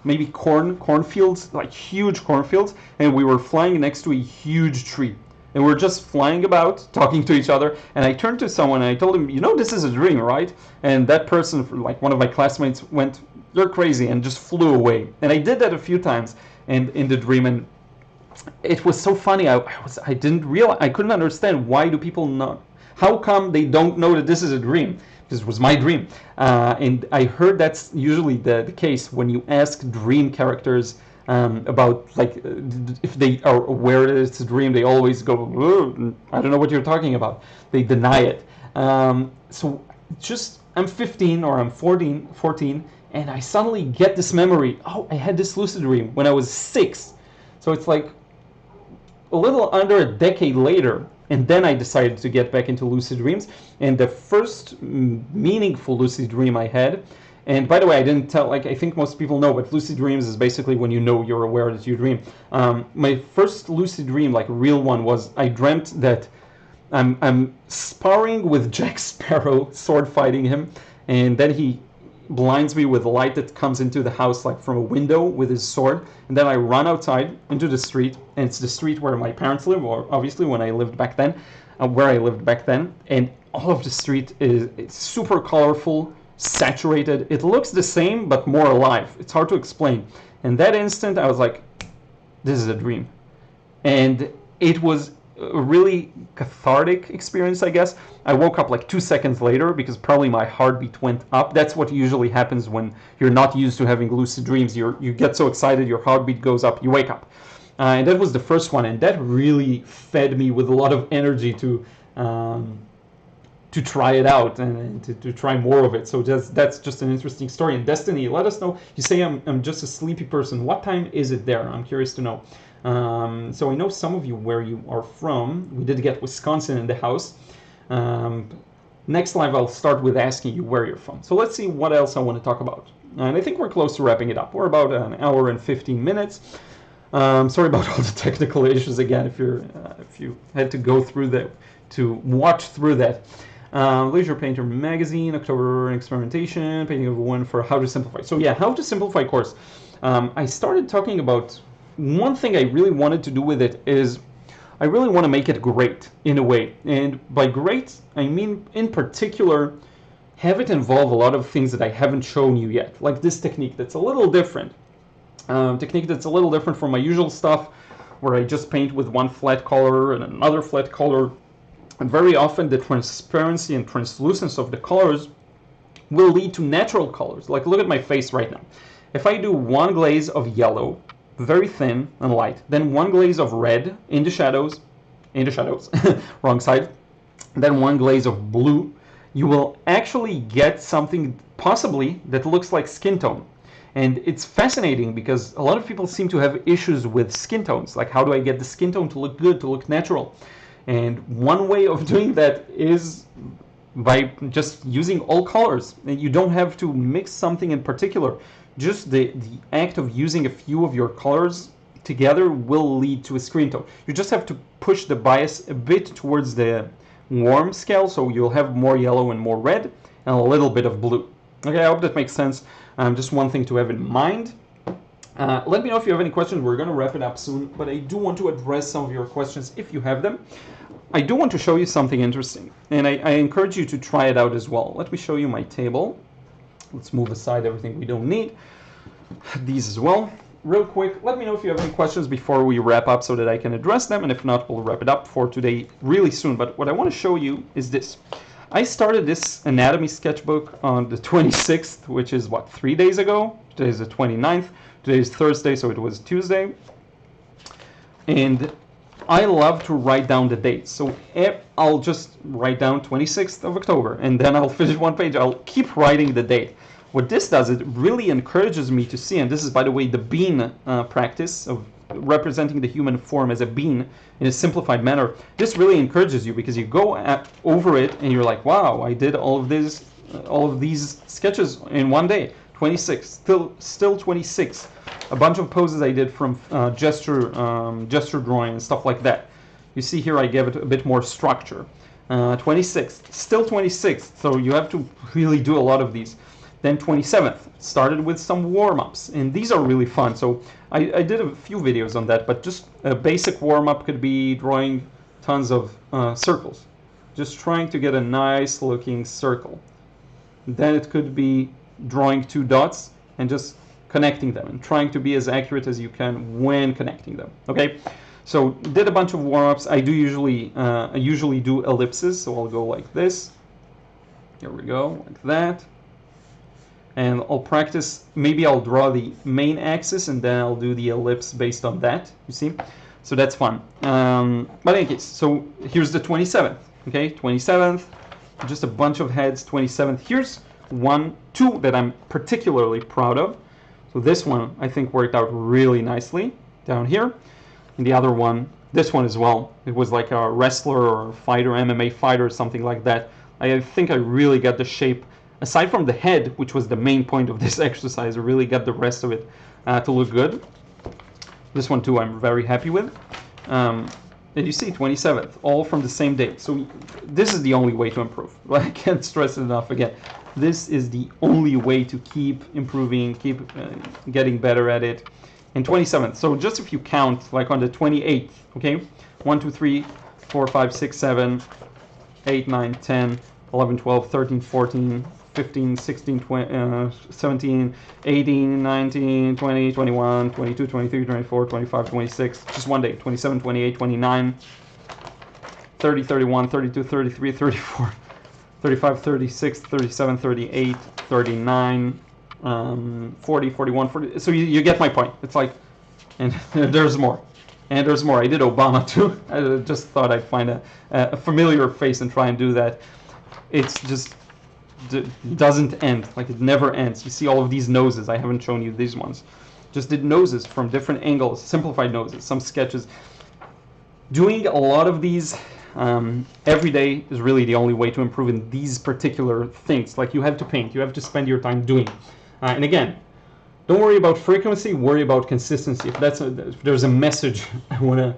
maybe cornfields, like huge cornfields, and we were flying next to a huge tree. And we're just flying about, talking to each other, and I turned to someone and I told him, you know, this is a dream, right? And that person, like one of my classmates, went, you're crazy, and just flew away. And I did that a few times in the dream, and it was so funny. I couldn't understand, why do people not, how come they don't know that this is a dream? This was my dream. And I heard that's usually the case when you ask dream characters about, like, if they are aware that it's a dream, they always go, I don't know what you're talking about. They deny it. So just, I'm 15 or I'm 14, and I suddenly get this memory. Oh, I had this lucid dream when I was 6. So it's like a little under a decade later. And then I decided to get back into lucid dreams. And the first meaningful lucid dream I had, and by the way, I didn't tell, like, I think most people know, but lucid dreams is basically when you know you're aware that you dream. My first lucid dream, like a real one, was I dreamt that I'm sparring with Jack Sparrow, sword fighting him, and then he blinds me with light that comes into the house like from a window with his sword, and then I run outside into the street, and it's the street where my parents live, or obviously when I lived back then, where I lived back then, and all of the street is it's super colorful, saturated. It looks the same but more alive. It's hard to explain. In that instant, I was like, this is a dream. And it was a really cathartic experience, I guess. I woke up like 2 seconds later because probably my heartbeat went up. That's what usually happens when you're not used to having lucid dreams. You get so excited, your heartbeat goes up, you wake up. And that was the first one, and that really fed me with a lot of energy to try it out and to try more of it. So that's just an interesting story. And Destiny, let us know. You say I'm just a sleepy person. What time is it there? I'm curious to know. So I know some of you where you are from. We did get Wisconsin in the house. Next live I'll start with asking you where you're from. So let's see what else I want to talk about. And I think we're close to wrapping it up. We're about an hour and 15 minutes. Sorry about all the technical issues again if you had to go through that, to watch through that. Leisure Painter Magazine, October Experimentation, Painting of a Woman for How to Simplify. So yeah, How to Simplify course. I started talking about one thing I really wanted to do with it is I really want to make it great in a way. And by great, I mean in particular, have it involve a lot of things that I haven't shown you yet. Like this technique that's a little different. Technique that's a little different from my usual stuff where I just paint with one flat color and another flat color. And very often the transparency and translucence of the colors will lead to natural colors. Like look at my face right now. If I do one glaze of yellow, very thin and light, then one glaze of red in the shadows, wrong side, then one glaze of blue, you will actually get something possibly that looks like skin tone. And it's fascinating because a lot of people seem to have issues with skin tones. Like how do I get the skin tone to look good, to look natural? And one way of doing that is by just using all colors. And you don't have to mix something in particular. Just the act of using a few of your colors together will lead to a skin tone. You just have to push the bias a bit towards the warm scale, so you'll have more yellow and more red, and a little bit of blue. Okay, I hope that makes sense. Just one thing to have in mind. Let me know if you have any questions. We're going to wrap it up soon, but I do want to address some of your questions if you have them. I do want to show you something interesting, and I encourage you to try it out as well. Let me show you my table. Let's move aside everything we don't need. These as well. Real quick, let me know if you have any questions before we wrap up so that I can address them, and if not, we'll wrap it up for today really soon. But what I want to show you is this. I started this anatomy sketchbook on the 26th, which is what, 3 days ago? Today is the 29th. Today is Thursday, so it was Tuesday. And I love to write down the dates. So I'll just write down 26th of October, and then I'll finish one page. I'll keep writing the date. What this does, it really encourages me to see, and this is, by the way, the bean practice of representing the human form as a bean in a simplified manner. This really encourages you because you go over it and you're like, wow, I did all of these sketches in one day. 26, still 26. A bunch of poses I did from gesture drawing and stuff like that. You see here I gave it a bit more structure. 26, still 26. So you have to really do a lot of these. Then 27th, started with some warm-ups, and these are really fun. So I did a few videos on that, but just a basic warm-up could be drawing tons of circles. Just trying to get a nice looking circle. Then it could be drawing 2 dots and just connecting them and trying to be as accurate as you can when connecting them. Okay, so did a bunch of warm-ups. I usually do ellipses, so I'll go like this. Here we go, like that. And I'll practice, maybe I'll draw the main axis and then I'll do the ellipse based on that, you see? So that's fun. But in any case, so here's the 27th, okay? 27th, just a bunch of heads, 27th. Here's two that I'm particularly proud of. So this one, I think, worked out really nicely down here. And the other one, this one as well. It was like a wrestler or fighter, MMA fighter or something like that. I think I really got the shape. Aside from the head, which was the main point of this exercise, I really got the rest of it to look good. This one too I'm very happy with. And you see 27th, all from the same date. So this is the only way to improve. I can't stress it enough again. This is the only way to keep improving, keep getting better at it. And 27th, so just if you count, like on the 28th, okay? 1, 2, 3, 4, 5, 6, 7, 8, 9, 10, 11, 12, 13, 14, 15, 16, 20, 17, 18, 19, 20, 21, 22, 23, 24, 25, 26, just one day, 27, 28, 29, 30, 31, 32, 33, 34, 35, 36, 37, 38, 39, 40, 41, 40. So you get my point. It's like, and there's more. And there's more. I did Obama too. I just thought I'd find a familiar face and try and do that. It's just doesn't end. Like, it never ends. You see all of these noses. I haven't shown you these ones. Just did noses from different angles, simplified noses, some sketches. Doing a lot of these every day is really the only way to improve in these particular things. Like, you have to paint. You have to spend your time doing. And again, don't worry about frequency, worry about consistency. If there's a message I want to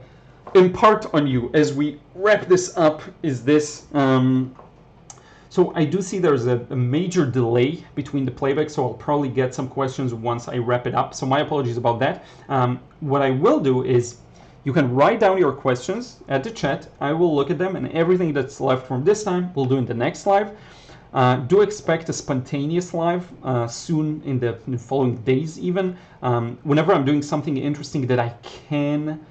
impart on you as we wrap this up, is this. So I do see there's a major delay between the playback, so I'll probably get some questions once I wrap it up. So my apologies about that. What I will do is, you can write down your questions at the chat. I will look at them, and everything that's left from this time we'll do in the next live. Do expect a spontaneous live soon in the following days even. Whenever I'm doing something interesting that I can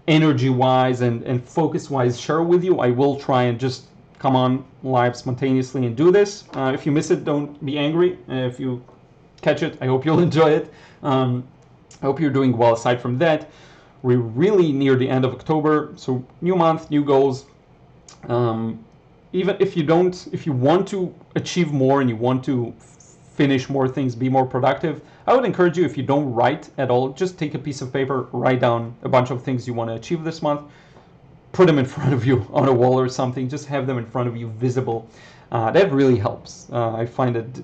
energy-wise and focus-wise share with you, I will try and just come on live spontaneously and do this. If you miss it, don't be angry. If you catch it, I hope you'll enjoy it. I hope you're doing well aside from that. We're really near the end of October, so new month, new goals. Even if you want to achieve more and you want to finish more things, be more productive, I would encourage you, if you don't write at all, just take a piece of paper, write down a bunch of things you want to achieve this month, put them in front of you on a wall or something, just have them in front of you visible. That really helps. I find that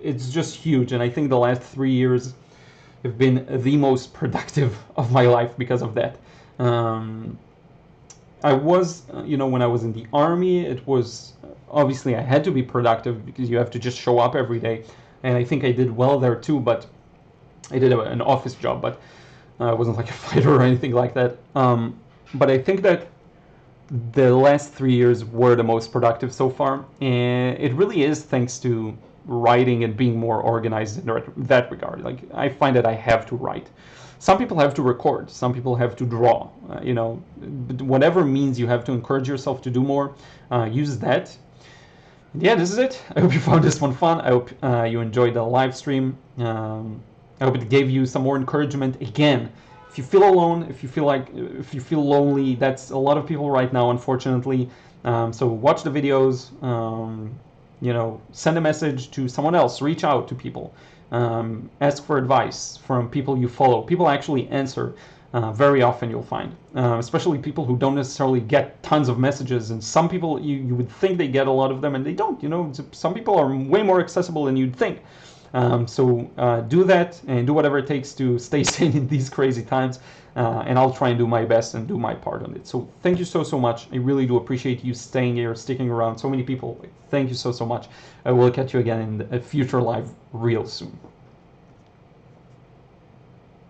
it's just huge, and I think the last 3 years have been the most productive of my life because of that. I was, when I was in the army, it was, obviously I had to be productive because you have to just show up every day. And I think I did well there too, but I did an office job, but I wasn't like a fighter or anything like that. But I think that the last 3 years were the most productive so far. And it really is thanks to writing and being more organized in that regard. Like, I find that I have to write. Some people have to record, some people have to draw, whatever means you have to encourage yourself to do more, use that. Yeah, this is it. I hope you found this one fun. I hope you enjoyed the live stream. I hope it gave you some more encouragement. Again, if you feel alone, if you feel lonely, that's a lot of people right now, unfortunately. So watch the videos, send a message to someone else, reach out to people. Ask for advice from people you follow. People actually answer very often, you'll find, especially people who don't necessarily get tons of messages. And some people, you would think they get a lot of them, and they don't. Some people are way more accessible than you'd think. So do that and do whatever it takes to stay sane in these crazy times. And I'll try and do my best and do my part on it. So thank you so much. I really do appreciate you staying here, sticking around. So many people. Thank you so much. I will catch you again in a future live real soon.